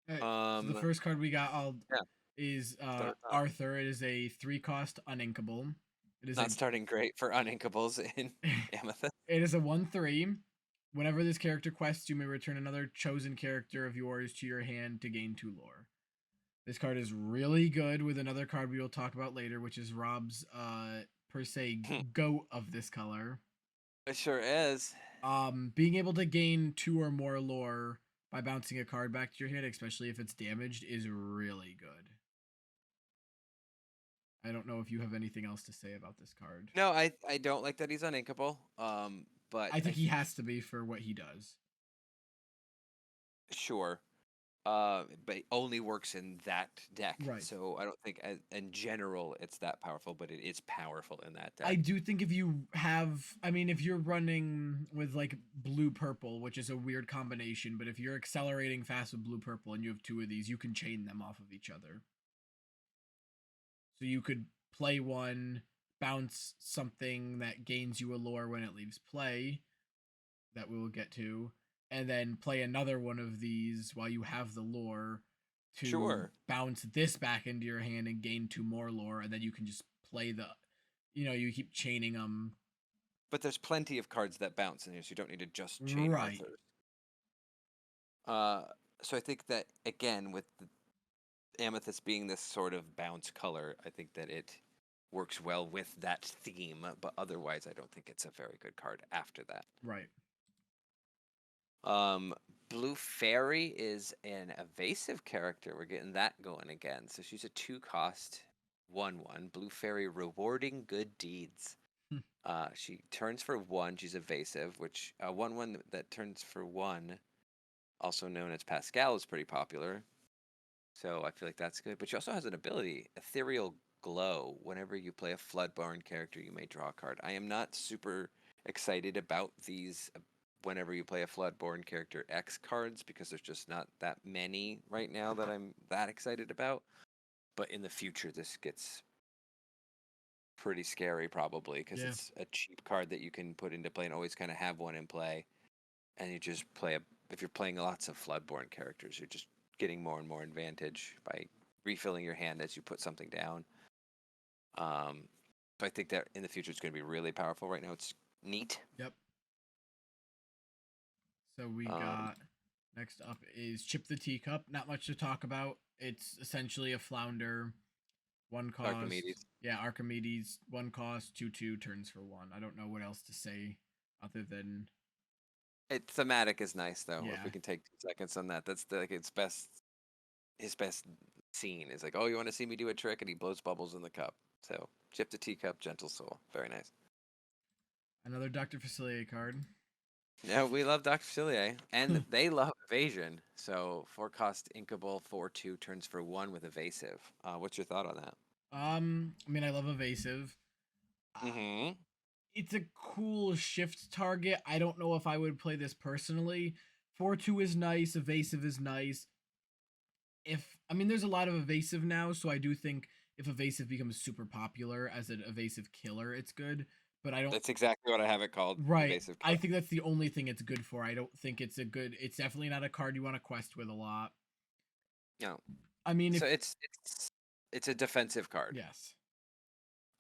[SPEAKER 1] All right. So the first card we got all
[SPEAKER 2] Yeah,
[SPEAKER 1] is
[SPEAKER 2] start off.
[SPEAKER 1] Arthur. It is a 3 cost uninkable. It is
[SPEAKER 2] Not starting great for uninkables in amethyst.
[SPEAKER 1] it is a 1/3. Whenever this character quests, you may return another chosen character of yours to your hand to gain 2 lore. This card is really good with another card we will talk about later, which is Rob's per se goat of this color.
[SPEAKER 2] It sure is.
[SPEAKER 1] Being able to gain 2 or more lore by bouncing a card back to your hand, especially if it's damaged, is really good. I don't know if you have anything else to say about this card.
[SPEAKER 2] No, I don't like that he's uninkable. But
[SPEAKER 1] I
[SPEAKER 2] I
[SPEAKER 1] think he has to be for what he does.
[SPEAKER 2] sure. But it only works in that deck.
[SPEAKER 1] Right.
[SPEAKER 2] So I don't think in general it's that powerful, but it is powerful in that deck.
[SPEAKER 1] I do think if you have, I mean, if you're running with like blue purple, which is a weird combination, but if you're accelerating fast with blue purple and you have 2 of these, you can chain them off of each other. So you could play one, bounce something that gains you a lore when it leaves play, that we will get to, and then play another one of these while you have the lore to
[SPEAKER 2] Sure.
[SPEAKER 1] bounce this back into your hand and gain 2 more lore, and then you can just play the, you keep chaining them.
[SPEAKER 2] But there's plenty of cards that bounce in here, so you don't need to just chain
[SPEAKER 1] Right.
[SPEAKER 2] Arthurs. So I think that again, with the Amethyst being this sort of bounce color, I think that it works well with that theme, but otherwise I don't think it's a very good card after that.
[SPEAKER 1] Right.
[SPEAKER 2] Blue Fairy is an evasive character. We're getting that going again. So she's a 2-cost 1/1. Blue Fairy, rewarding good deeds. She turns for 1. She's evasive, which 1/1 that turns for 1, also known as Pascal, is pretty popular. So I feel like that's good. But she also has an ability, Ethereal Glow. Whenever you play a Floodborn character, you may draw a card. I am not super excited about these whenever you play a Floodborn character X cards, because there's just not that many right now that I'm that excited about. But in the future, this gets pretty scary probably, because
[SPEAKER 1] Yeah.
[SPEAKER 2] it's a cheap card that you can put into play and always kind of have one in play. And you just play if you're playing lots of Floodborn characters, you're just getting more and more advantage by refilling your hand as you put something down. So I think that in the future it's going to be really powerful. Right now it's neat.
[SPEAKER 1] Yep. So we got, next up is Chip the Teacup. Not much to talk about. It's essentially a flounder. 1 cost.
[SPEAKER 2] Archimedes.
[SPEAKER 1] Yeah, Archimedes. 1 cost, 2/2 turns for 1. I don't know what else to say other than
[SPEAKER 2] Thematic is nice though.
[SPEAKER 1] Yeah.
[SPEAKER 2] If we can take 2 seconds on that, that's like its best. His best scene is like, oh, you want to see me do a trick, and he blows bubbles in the cup. So Chip the Teacup, Gentle Soul, very nice.
[SPEAKER 1] another Dr. Facilier card.
[SPEAKER 2] Yeah, we love Dr. Facilier, and they love evasion. So 4-cost Inkable, 4/2 turns for 1 with evasive. What's your thought on that?
[SPEAKER 1] I mean, I love evasive.
[SPEAKER 2] Mm-hmm.
[SPEAKER 1] It's a cool shift target. I don't know if I would play this personally. 4/2 is nice. Evasive is nice. There's a lot of evasive now, so I do think if evasive becomes super popular as an evasive killer, it's good. But I don't.
[SPEAKER 2] That's exactly what I have it called.
[SPEAKER 1] Right.
[SPEAKER 2] Evasive
[SPEAKER 1] I
[SPEAKER 2] killer.
[SPEAKER 1] think that's the only thing it's good for. I don't think it's a good. It's definitely not a card you want to quest with a lot.
[SPEAKER 2] No.
[SPEAKER 1] I mean,
[SPEAKER 2] So it's a defensive card.
[SPEAKER 1] Yes.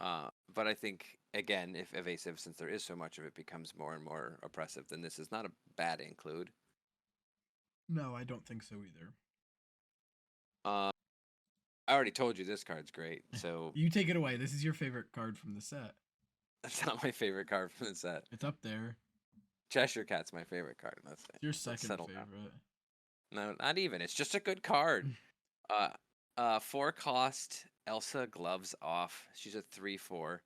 [SPEAKER 2] But I think again, if evasive, since there is so much of it, becomes more and more oppressive, then this is not a bad include.
[SPEAKER 1] No, I don't think so either.
[SPEAKER 2] I already told you this card's great, so
[SPEAKER 1] You take it away. This is your favorite card from the set.
[SPEAKER 2] that's not my favorite card from the set.
[SPEAKER 1] It's up there.
[SPEAKER 2] Cheshire Cat's my favorite card. Let's say.
[SPEAKER 1] Your second favorite.
[SPEAKER 2] Down. No, not even. It's just a good card. 4-cost Elsa Gloves Off. She's a 3/4.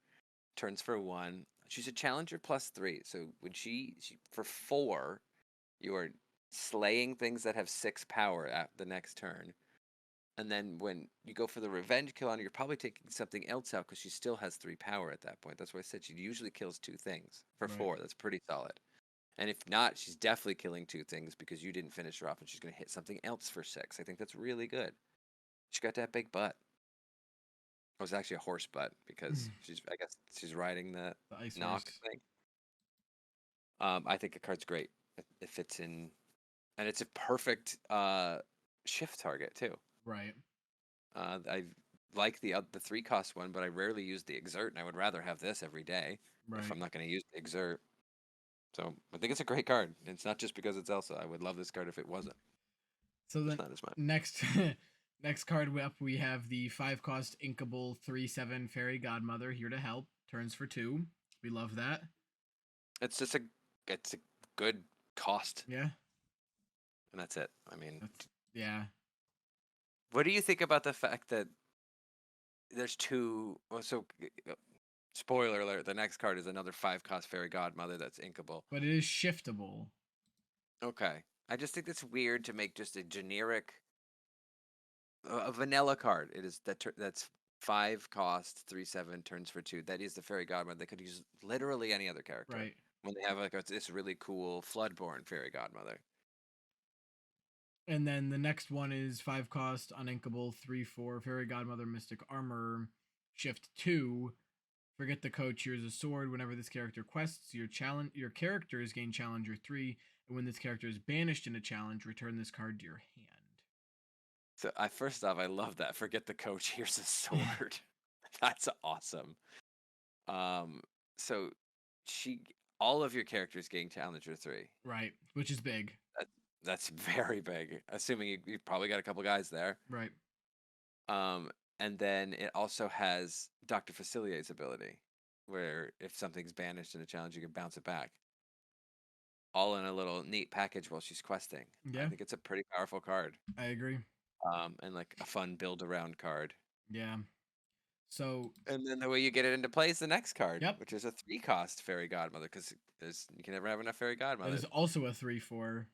[SPEAKER 2] Turns for 1. She's a challenger +3. So when she for 4, you are slaying things that have 6 power at the next turn. And then when you go for the revenge kill on her, you're probably taking something else out because she still has 3 power at that point. That's why I said she usually kills 2 things for
[SPEAKER 1] Right.
[SPEAKER 2] 4. That's pretty solid. And if not, she's definitely killing 2 things because you didn't finish her off, and she's going to hit something else for 6. I think that's really good. She got that big butt. It was actually a horse butt because I guess she's riding the
[SPEAKER 1] ice
[SPEAKER 2] knock
[SPEAKER 1] horse.
[SPEAKER 2] thing. I think the card's great. It fits in, and it's a perfect shift target too.
[SPEAKER 1] Right.
[SPEAKER 2] I like the 3-cost one, but I rarely use the exert, and I would rather have this every day
[SPEAKER 1] Right.
[SPEAKER 2] if I'm not going to use the exert. So I think it's a great card. It's not just because it's Elsa. I would love this card if it wasn't.
[SPEAKER 1] So
[SPEAKER 2] Just
[SPEAKER 1] then
[SPEAKER 2] not as much.
[SPEAKER 1] next next card up we have the 5 cost inkable 3/7 fairy godmother here to help. Turns for 2. We love that.
[SPEAKER 2] It's just it's a good cost,
[SPEAKER 1] Yeah.
[SPEAKER 2] and that's it. I mean,
[SPEAKER 1] That's yeah.
[SPEAKER 2] what do you think about the fact that there's two? Well, so spoiler alert: the next card is another 5 cost fairy godmother that's inkable.
[SPEAKER 1] But it is shiftable.
[SPEAKER 2] Okay, I just think it's weird to make just a generic, a vanilla card. It is that's 5 cost 3/7 turns for 2. That is the fairy godmother. They could use literally any other character
[SPEAKER 1] Right.
[SPEAKER 2] when they have like this really cool Floodborn fairy godmother.
[SPEAKER 1] And then the next one is 5 cost uninkable 3/4 fairy godmother mystic armor shift 2. Forget the coach. Here's a sword. Whenever this character quests, your characters gain challenger 3, and when this character is banished in a challenge, return this card to your
[SPEAKER 2] So I first off, I love that. Forget the coach. Here's a
[SPEAKER 1] hand.
[SPEAKER 2] sword. That's awesome. Um, so she, all of your characters gain Challenger 3.
[SPEAKER 1] Right, which is big.
[SPEAKER 2] That, that's very big. Assuming you probably got a couple guys there.
[SPEAKER 1] Right.
[SPEAKER 2] Um, and then it also has Dr. Facilier's ability, where if something's banished in a challenge, you can bounce it back. All in a little neat package while she's questing. I
[SPEAKER 1] Yeah,
[SPEAKER 2] think it's a pretty powerful card.
[SPEAKER 1] I agree.
[SPEAKER 2] And like a fun build around card.
[SPEAKER 1] Yeah. So,
[SPEAKER 2] And then the way you get it into play is the next card,
[SPEAKER 1] yep,
[SPEAKER 2] which is a 3 cost fairy godmother, because there's you can never have enough fairy
[SPEAKER 1] that is
[SPEAKER 2] godmothers.
[SPEAKER 1] also a 3/4.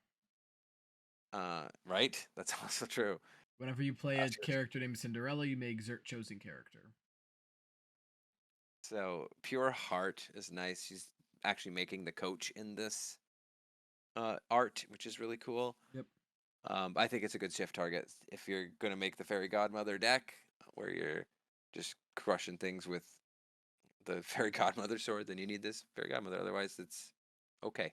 [SPEAKER 2] Right? That's also true.
[SPEAKER 1] Whenever you play a
[SPEAKER 2] Cheers.
[SPEAKER 1] character named Cinderella, you may exert chosen character.
[SPEAKER 2] So Pure Heart is nice. She's actually making the coach in this art, which is really cool.
[SPEAKER 1] Yep.
[SPEAKER 2] I think it's a good shift target if you're gonna make the fairy godmother deck, where you're just crushing things with the fairy godmother sword. Then you need this fairy godmother. Otherwise, it's okay.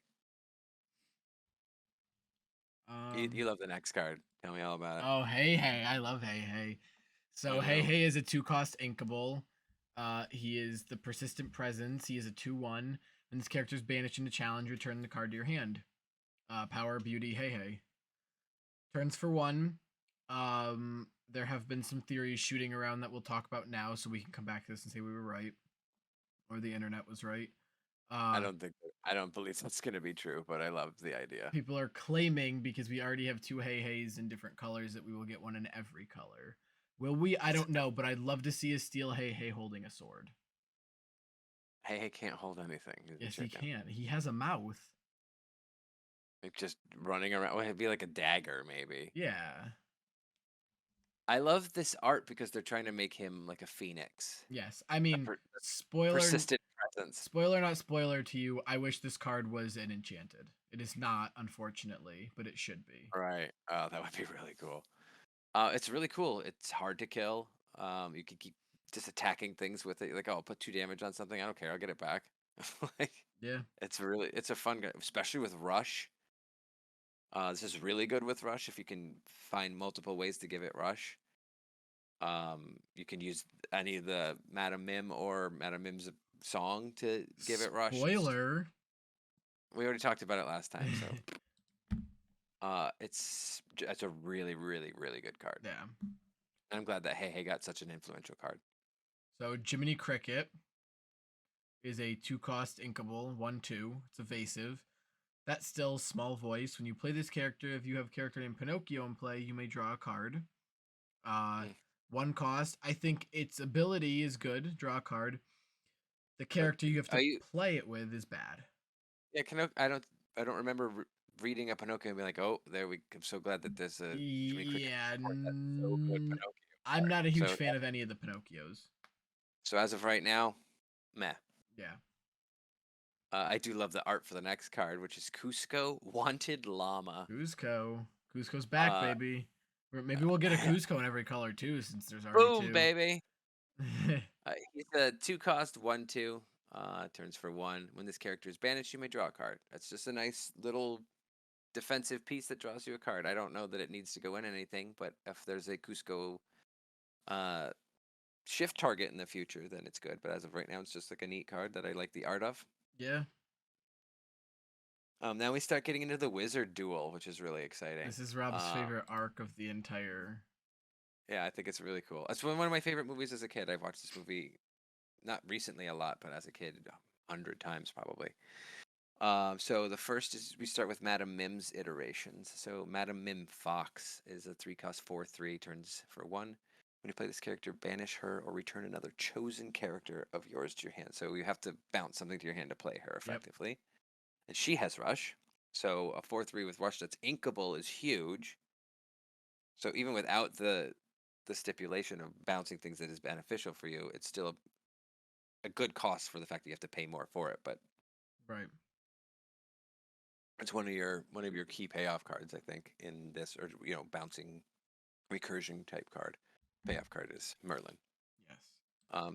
[SPEAKER 2] You
[SPEAKER 1] Um.
[SPEAKER 2] love the next card. Tell me all about it.
[SPEAKER 1] Oh, hey, hey! I love hey, hey. So,
[SPEAKER 2] I
[SPEAKER 1] hey,
[SPEAKER 2] know.
[SPEAKER 1] hey is a 2 cost inkable. He is the persistent presence. He is a 2/1. When this character is banished in a challenge, return the card to your hand. Power, beauty, hey, hey. Turns for 1. There have been some theories shooting around that we'll talk about now, so we can come back to this and say we were right, or the internet was right. Uh,
[SPEAKER 2] I don't believe that's gonna be true, but I love the idea.
[SPEAKER 1] People are claiming because we already have 2 hey heys in different colors that we will get one in every color. Will we? I
[SPEAKER 2] It's
[SPEAKER 1] don't know, but I'd love to see a steel hey hey holding a sword.
[SPEAKER 2] Hey, can't hold anything. He's a
[SPEAKER 1] Yes, he
[SPEAKER 2] chicken.
[SPEAKER 1] can. He has a mouth.
[SPEAKER 2] Like just running around. Well, it'd be like a dagger, maybe.
[SPEAKER 1] Yeah.
[SPEAKER 2] I love this art because they're trying to make him like a phoenix,
[SPEAKER 1] Yes. I mean,
[SPEAKER 2] a
[SPEAKER 1] spoiler
[SPEAKER 2] persistent presence.
[SPEAKER 1] spoiler not spoiler to you. I wish this card was an enchanted. It is not, unfortunately, but it should be.
[SPEAKER 2] Right. Oh, that would be really cool. It's really cool. It's hard to kill. You can keep just attacking things with it. Like, oh, I'll put 2 damage on something. I don't care. I'll get it back. Like,
[SPEAKER 1] Yeah.
[SPEAKER 2] it's a fun guy, especially with Rush. This is really good with Rush if you can find multiple ways to give it Rush. You can use any of the Madam Mim or Madam Mim's song to give it Rush.
[SPEAKER 1] Spoiler.
[SPEAKER 2] We already talked about it last time, so it's a really, really, really good card.
[SPEAKER 1] Yeah.
[SPEAKER 2] And I'm glad that Hey Hey got such an influential card.
[SPEAKER 1] So Jiminy Cricket is a 2 cost inkable, 1/2. It's evasive. That's still small voice. When you play this character, if you have a character named Pinocchio in play, you may draw a card. Uh,
[SPEAKER 2] Mm.
[SPEAKER 1] 1 cost. I think its ability is good. Draw a card. The
[SPEAKER 2] But
[SPEAKER 1] character you have
[SPEAKER 2] are
[SPEAKER 1] to
[SPEAKER 2] you?
[SPEAKER 1] play it with is bad.
[SPEAKER 2] Yeah, I don't remember reading a Pinocchio and being like, oh, there we. I'm so glad that there's a Jimmy Cricket
[SPEAKER 1] Yeah,
[SPEAKER 2] support that's so good Pinocchio
[SPEAKER 1] I'm
[SPEAKER 2] card.
[SPEAKER 1] not a huge fan of any of the Pinocchios.
[SPEAKER 2] So as of right now, meh.
[SPEAKER 1] Yeah,
[SPEAKER 2] I do love the art for the next card, which is Cusco Wanted Llama.
[SPEAKER 1] Cusco. Cusco's back,
[SPEAKER 2] Uh,
[SPEAKER 1] baby. Or maybe we'll get a Cusco in every color too, since there's already
[SPEAKER 2] boom,
[SPEAKER 1] 2.
[SPEAKER 2] baby. He's a 2 cost 1/2. Turns for 1. When this character is banished, you may draw a card. That's just a nice little defensive piece that draws you a card. I don't know that it needs to go in anything, but if there's a Cusco uh, shift target in the future, then it's good. But as of right now, it's just like a neat card that I like the art of.
[SPEAKER 1] Yeah.
[SPEAKER 2] Now we start getting into the wizard duel, which is really exciting.
[SPEAKER 1] This is Rob's
[SPEAKER 2] Uh,
[SPEAKER 1] favorite arc of the entire.
[SPEAKER 2] yeah, I think it's really cool. It's one of my favorite movies as a kid. I've watched this movie not recently a lot, but as a kid, 100 times probably. So the first is we start with Madam Mim's iterations. So Madam Mim Fox is a 3-cost 4/3, turns for 1. When you play this character, banish her or return another chosen character of yours to your hand. So you have to bounce something to your hand to play her
[SPEAKER 1] Yep.
[SPEAKER 2] effectively. And she has Rush. So a 4/3 with Rush that's inkable is huge. So even without the stipulation of bouncing things that is beneficial for you, it's still a good cost for the fact that you have to pay more for it. But
[SPEAKER 1] Right.
[SPEAKER 2] it's one of your key payoff cards, I think, in this, or bouncing recursion type card. Payoff card is Merlin.
[SPEAKER 1] Yes.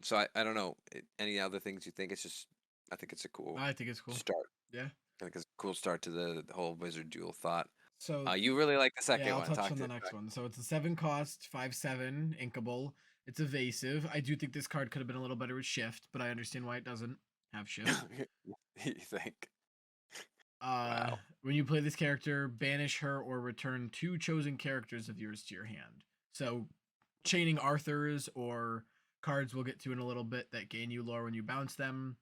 [SPEAKER 2] So I don't know any other things you think. It's just I think it's a cool
[SPEAKER 1] I think it's cool.
[SPEAKER 2] start.
[SPEAKER 1] Yeah.
[SPEAKER 2] I think it's a cool start to the whole wizard duel thought.
[SPEAKER 1] So
[SPEAKER 2] You really like the
[SPEAKER 1] yeah,
[SPEAKER 2] second
[SPEAKER 1] I'll
[SPEAKER 2] one.
[SPEAKER 1] touch
[SPEAKER 2] Talk
[SPEAKER 1] on
[SPEAKER 2] to
[SPEAKER 1] the next one. So it's a 7-cost, 5/7 inkable. It's evasive. I do think this card could have been a little better with shift, but I understand why it doesn't have shift.
[SPEAKER 2] you think? Wow.
[SPEAKER 1] When you play this character, banish her or return 2 chosen characters of yours to your hand. So chaining Arthurs or cards we'll get to in a little bit that gain you lore when you bounce them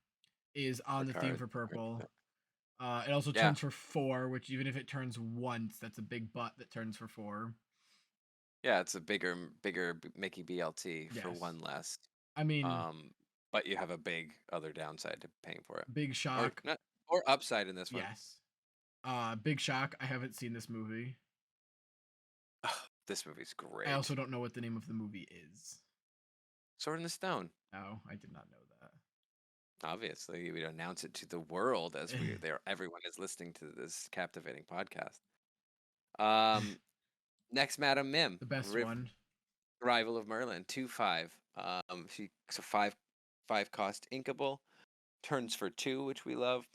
[SPEAKER 1] is on
[SPEAKER 2] The
[SPEAKER 1] the theme
[SPEAKER 2] card.
[SPEAKER 1] for purple. It also
[SPEAKER 2] Yeah.
[SPEAKER 1] turns for 4, which even if it turns once, that's a big butt that turns for 4.
[SPEAKER 2] Yeah, it's a bigger Mickey BLT for
[SPEAKER 1] Yes.
[SPEAKER 2] 1 less.
[SPEAKER 1] I mean,
[SPEAKER 2] But you have a big other downside to paying for it.
[SPEAKER 1] big
[SPEAKER 2] Or
[SPEAKER 1] shock.
[SPEAKER 2] not, or upside in this one.
[SPEAKER 1] Yes. Big shock. I haven't seen this movie.
[SPEAKER 2] This movie's
[SPEAKER 1] I
[SPEAKER 2] great.
[SPEAKER 1] also don't know what the name of the movie is.
[SPEAKER 2] Sword in the Stone.
[SPEAKER 1] Oh, I did not know that.
[SPEAKER 2] Obviously, we'd announce it to the world as everyone is listening to this captivating podcast. Next, Madam Mim,
[SPEAKER 1] The best one.
[SPEAKER 2] Rival of Merlin, 2/5. She's a 5 cost inkable, turns for 2, which we love,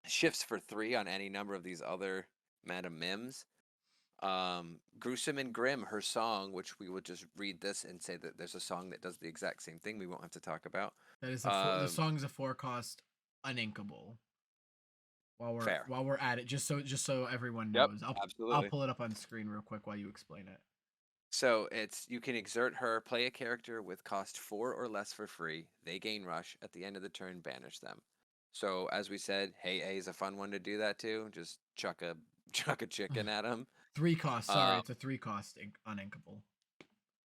[SPEAKER 2] shifts for 3 on any number of these other Madam Mims. Gruesome and Grim, her song, which we would just read this and say that there's a song that does the exact same thing. We won't have to talk about.
[SPEAKER 1] That is the song's a 4-cost uninkable.
[SPEAKER 2] Fair.
[SPEAKER 1] While we're at it, just so everyone
[SPEAKER 2] Yep.
[SPEAKER 1] knows, I'll
[SPEAKER 2] Absolutely.
[SPEAKER 1] pull it up on screen real quick while you explain it.
[SPEAKER 2] So you can exert her, play a character with cost 4 or less for free. They gain rush at the end of the turn, banish them. So as we said, Hey A is a fun one to do that too. Just chuck a chuck a chicken at them.
[SPEAKER 1] 3 cost. Sorry, it's a 3-cost uninkable.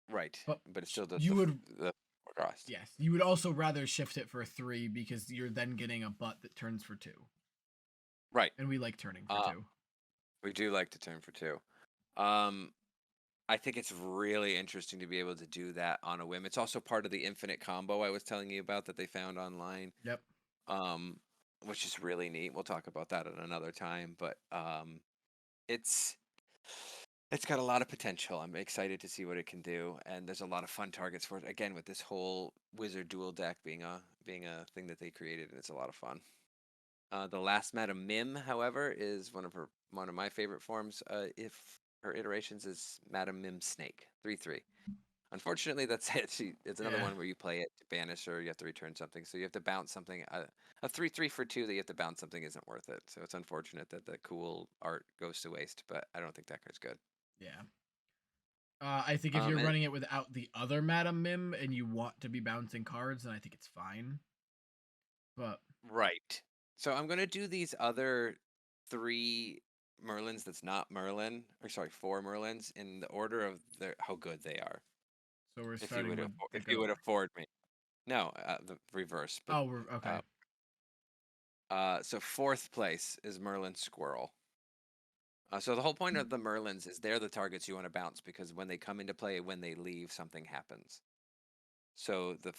[SPEAKER 2] Right,
[SPEAKER 1] But
[SPEAKER 2] but it still does
[SPEAKER 1] you would
[SPEAKER 2] the cost.
[SPEAKER 1] yes, you would also rather shift it for 3 because you're then getting a butt that turns for 2,
[SPEAKER 2] Right.
[SPEAKER 1] and we like turning for 2.
[SPEAKER 2] We do like to turn for 2. I think it's really interesting to be able to do that on a whim. It's also part of the infinite combo I was telling you about that they found online.
[SPEAKER 1] Yep.
[SPEAKER 2] Which is really neat. We'll talk about that at another time, but it's got a lot of potential. I'm excited to see what it can do, and there's a lot of fun targets for it. Again, with this whole wizard duel deck being a thing that they created, and it's a lot of fun. The last Madam Mim, however, is one of my favorite forms. If her iterations is Madam Mim Snake 3/3. Unfortunately, that's it. It's another
[SPEAKER 1] Yeah.
[SPEAKER 2] one where you play it to banish her. You have to return something, so you have to bounce something. A 3/3 for 2 that you have to bounce something isn't worth it. So it's unfortunate that the cool art goes to waste. But I don't think that card's good.
[SPEAKER 1] Yeah. I think if you're
[SPEAKER 2] And
[SPEAKER 1] running it without the other Madam Mim and you want to be bouncing cards, then I think it's fine. But
[SPEAKER 2] right. So I'm gonna do these other 3 Merlins. That's not Merlin, or sorry, 4 Merlins in the order of how good they are.
[SPEAKER 1] so we're
[SPEAKER 2] If you
[SPEAKER 1] starting
[SPEAKER 2] would
[SPEAKER 1] with the
[SPEAKER 2] if you would
[SPEAKER 1] goat.
[SPEAKER 2] afford me. No, the reverse. But
[SPEAKER 1] Oh, we're okay.
[SPEAKER 2] so 4th place is Merlin Squirrel. So the whole point of the Merlins is they're the targets you want to bounce because when they come into play, when they leave, something happens. So the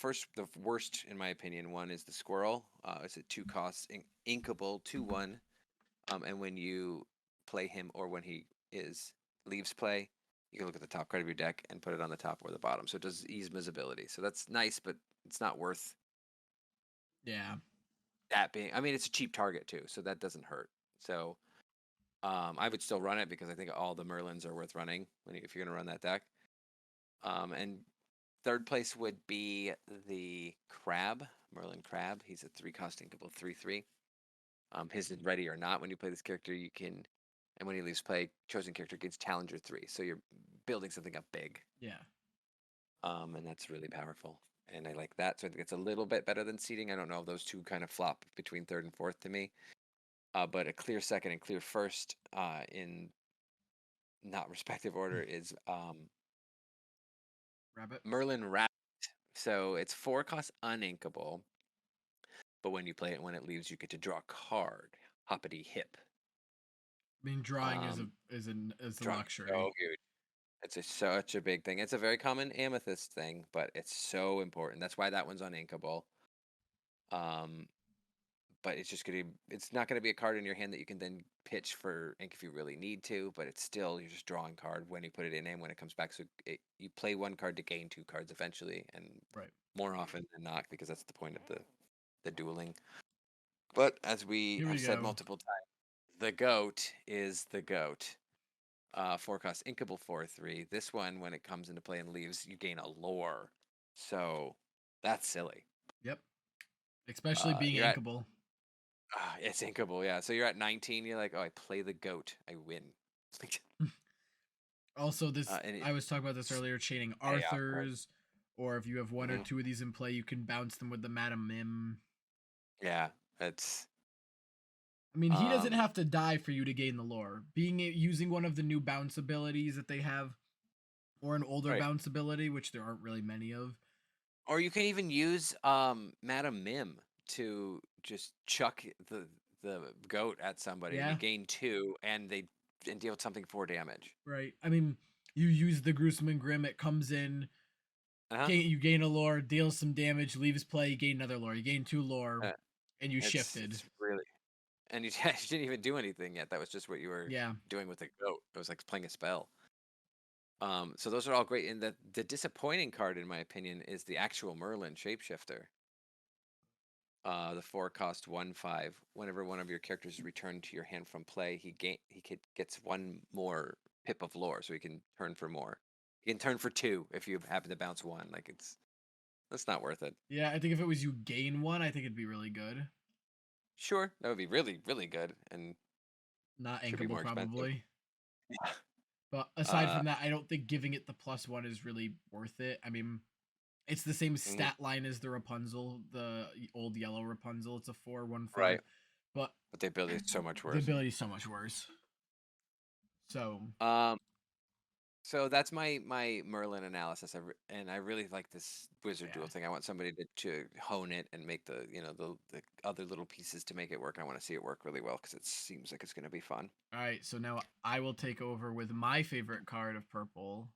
[SPEAKER 2] worst, in my opinion, one is the Squirrel. It's a 2-cost inkable 2/1, and when you play him or when he leaves play, you can look at the top card of your deck and put it on the top or the bottom. So it does ease visibility. So that's nice, but it's not worth
[SPEAKER 1] Yeah.
[SPEAKER 2] that being. I mean, it's a cheap target too, so that doesn't hurt. So I would still run it because I think all the Merlins are worth running if you're going to run that deck. And 3rd place would be the Crab, Merlin Crab. He's a 3-cost inkable 3/3. his is ready or not. When you play this character, you can, and when he leaves play, chosen character gets Challenger 3. So you're building something up big.
[SPEAKER 1] Yeah.
[SPEAKER 2] And that's really powerful. And I like that. So I think it's a little bit better than seeding. I don't know if those two kind of flop between third and fourth to me. But a clear second and clear first in not respective order is
[SPEAKER 1] Rabbit.
[SPEAKER 2] Merlin Rabbit. So it's 4 cost uninkable, but when you play it, when it leaves, you get to draw a card. Hoppity hip.
[SPEAKER 1] I mean, drawing is
[SPEAKER 2] Um,
[SPEAKER 1] a
[SPEAKER 2] Drawing
[SPEAKER 1] luxury.
[SPEAKER 2] so huge. It's such a big thing. It's a very common amethyst thing, but it's so important. That's why that one's uninkable. Um, but it's not gonna be a card in your hand that you can then pitch for ink if you really need to. But it's still you're just drawing card when you put it in and when it comes back. So you play one card to gain 2 cards eventually, and
[SPEAKER 1] Right.
[SPEAKER 2] more often than not, because that's the point of the dueling. But as we
[SPEAKER 1] Here we
[SPEAKER 2] have said
[SPEAKER 1] go.
[SPEAKER 2] multiple times, the goat is the goat. 4 cost inkable 4/3. This one, when it comes into play and leaves, you gain a lore. So that's silly.
[SPEAKER 1] Yep. Especially being
[SPEAKER 2] You're at
[SPEAKER 1] inkable.
[SPEAKER 2] it's inkable, yeah. So you're at 19. You're like, oh, I play the goat, I win.
[SPEAKER 1] Also, this
[SPEAKER 2] And
[SPEAKER 1] I was talking about this earlier, chaining
[SPEAKER 2] payout card.
[SPEAKER 1] Arthurs, or if you have one or
[SPEAKER 2] Hmm.
[SPEAKER 1] two of these in play, you can bounce them with the Madam Mim.
[SPEAKER 2] Yeah, it's
[SPEAKER 1] I mean, he doesn't
[SPEAKER 2] um
[SPEAKER 1] have to die for you to gain the lore. Using one of the new bounce abilities that they have, or an older
[SPEAKER 2] right.
[SPEAKER 1] bounce ability, which there aren't really many of.
[SPEAKER 2] Or you can even use Madam Mim to just chuck the goat at somebody, and you
[SPEAKER 1] Yeah,
[SPEAKER 2] gain 2, and deal something for damage.
[SPEAKER 1] right. I mean, you use the Gruesome and Grim. It comes in,
[SPEAKER 2] Uh-huh.
[SPEAKER 1] you gain a lore, deals some damage, leaves play, you gain another lore. You gain 2 lore,
[SPEAKER 2] Uh,
[SPEAKER 1] and you
[SPEAKER 2] it's
[SPEAKER 1] shifted.
[SPEAKER 2] it's really and you, you didn't even do anything yet. That was just what you were
[SPEAKER 1] Yeah,
[SPEAKER 2] doing with the goat. It was like playing a spell. So those are all great. And the disappointing card, in my opinion, is the actual Merlin shapeshifter. The 4 cost 1/5. Whenever one of your characters is returned to your hand from play, gets 1 more pip of lore, so he can turn for more. He can turn for 2 if you happen to bounce 1. Like that's not worth it.
[SPEAKER 1] yeah. I think if it was you gain one, I think it'd be really good.
[SPEAKER 2] Sure, that would be really really good and
[SPEAKER 1] Not
[SPEAKER 2] should be
[SPEAKER 1] inkable
[SPEAKER 2] more expensive.
[SPEAKER 1] probably.
[SPEAKER 2] Yeah.
[SPEAKER 1] But aside
[SPEAKER 2] Uh,
[SPEAKER 1] from that, I don't think giving it the +1 is really worth it. I mean, it's the same
[SPEAKER 2] mhm,
[SPEAKER 1] stat line as the Rapunzel, the old yellow Rapunzel. It's a 4/1/4,
[SPEAKER 2] right,
[SPEAKER 1] but
[SPEAKER 2] but the ability is so much
[SPEAKER 1] the
[SPEAKER 2] worse.
[SPEAKER 1] ability is so much worse. So
[SPEAKER 2] Um, so that's my Merlin analysis. And I really like this wizard
[SPEAKER 1] yeah.
[SPEAKER 2] duel thing. I want somebody to hone it and make the other little pieces to make it work. I want to see it work really well because it seems like it's going to be fun.
[SPEAKER 1] All right. So now I will take over with my favorite card of purple,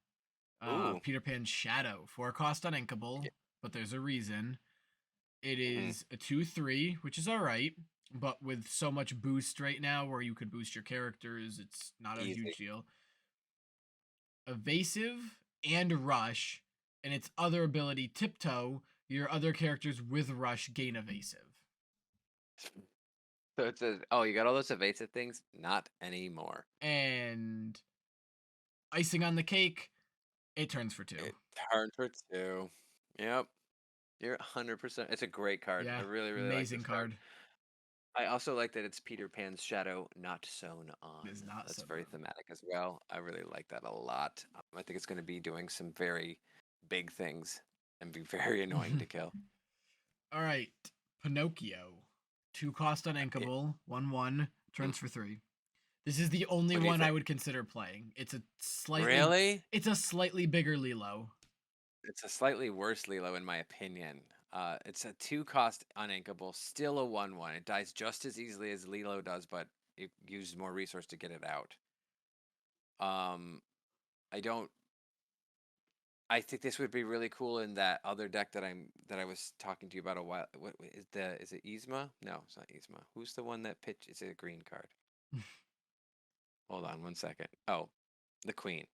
[SPEAKER 2] Ooh,
[SPEAKER 1] Peter Pan's Shadow. 4 cost uninkable,
[SPEAKER 2] yeah.
[SPEAKER 1] but there's a reason. It
[SPEAKER 2] Hmm.
[SPEAKER 1] is a 2/3, which is all right. But with so much boost right now, where you could boost your characters, it's not a
[SPEAKER 2] Easy.
[SPEAKER 1] huge deal. Evasive and rush, and its other ability, tiptoe. Your other characters with rush gain evasive.
[SPEAKER 2] So it says, oh, you got all those evasive things? Not anymore.
[SPEAKER 1] And icing on the cake, it turns for 2.
[SPEAKER 2] It turned for 2. Yep, you're 100%. It's a great card. I
[SPEAKER 1] Yeah,
[SPEAKER 2] really really like
[SPEAKER 1] amazing
[SPEAKER 2] this card.
[SPEAKER 1] card.
[SPEAKER 2] I also like that it's Peter Pan's shadow not sewn
[SPEAKER 1] It
[SPEAKER 2] on.
[SPEAKER 1] is not
[SPEAKER 2] That's
[SPEAKER 1] so
[SPEAKER 2] very
[SPEAKER 1] done.
[SPEAKER 2] thematic as well. I really like that a lot. I think it's going to be doing some very big things and be very annoying to kill.
[SPEAKER 1] All right, Pinocchio. 2 cost
[SPEAKER 2] It-
[SPEAKER 1] uninkable, 1/1,
[SPEAKER 2] mm,
[SPEAKER 1] turns for 3. This is the only
[SPEAKER 2] what do you
[SPEAKER 1] one I
[SPEAKER 2] think?
[SPEAKER 1] would consider playing.
[SPEAKER 2] Really?
[SPEAKER 1] It's a slightly bigger Lilo.
[SPEAKER 2] It's a slightly worse Lilo in my opinion. It's a 2 cost uninkable, still a 1/1. It dies just as easily as Lilo does, but it uses more resource to get it out. Um, I don't I think this would be really cool in that other deck that I was talking to you about a while. What is it Yzma? No, it's not Yzma. Who's the one that pitch? It's a green card. Hold on 1 second. Oh, the Queen.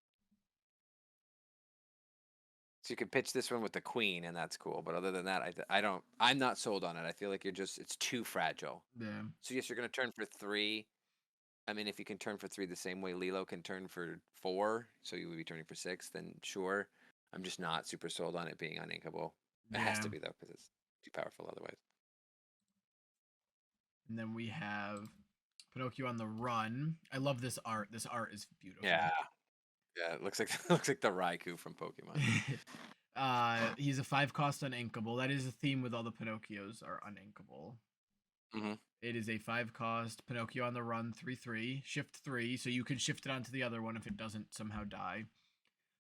[SPEAKER 2] So you could pitch this one with the Queen, and that's cool. But other than that, I don't. I'm not sold on it. I feel like it's too fragile.
[SPEAKER 1] Yeah.
[SPEAKER 2] So yes, you're gonna turn for 3. I mean, if you can turn for 3 the same way Lilo can turn for 4, so you would be turning for 6, then sure. I'm just not super sold on it being uninkable. It has
[SPEAKER 1] Yeah.
[SPEAKER 2] to be though, because it's too powerful otherwise.
[SPEAKER 1] And then we have Pinocchio on the Run. I love this art. This art is beautiful.
[SPEAKER 2] Yeah. Yeah, it looks like looks like the Raikou from Pokemon.
[SPEAKER 1] He's a 5 cost uninkable. That is a theme with all the Pinocchios are uninkable.
[SPEAKER 2] Hmm.
[SPEAKER 1] It is a 5 cost Pinocchio on the Run 3/3. Shift 3, so you can shift it onto the other one if it doesn't somehow die.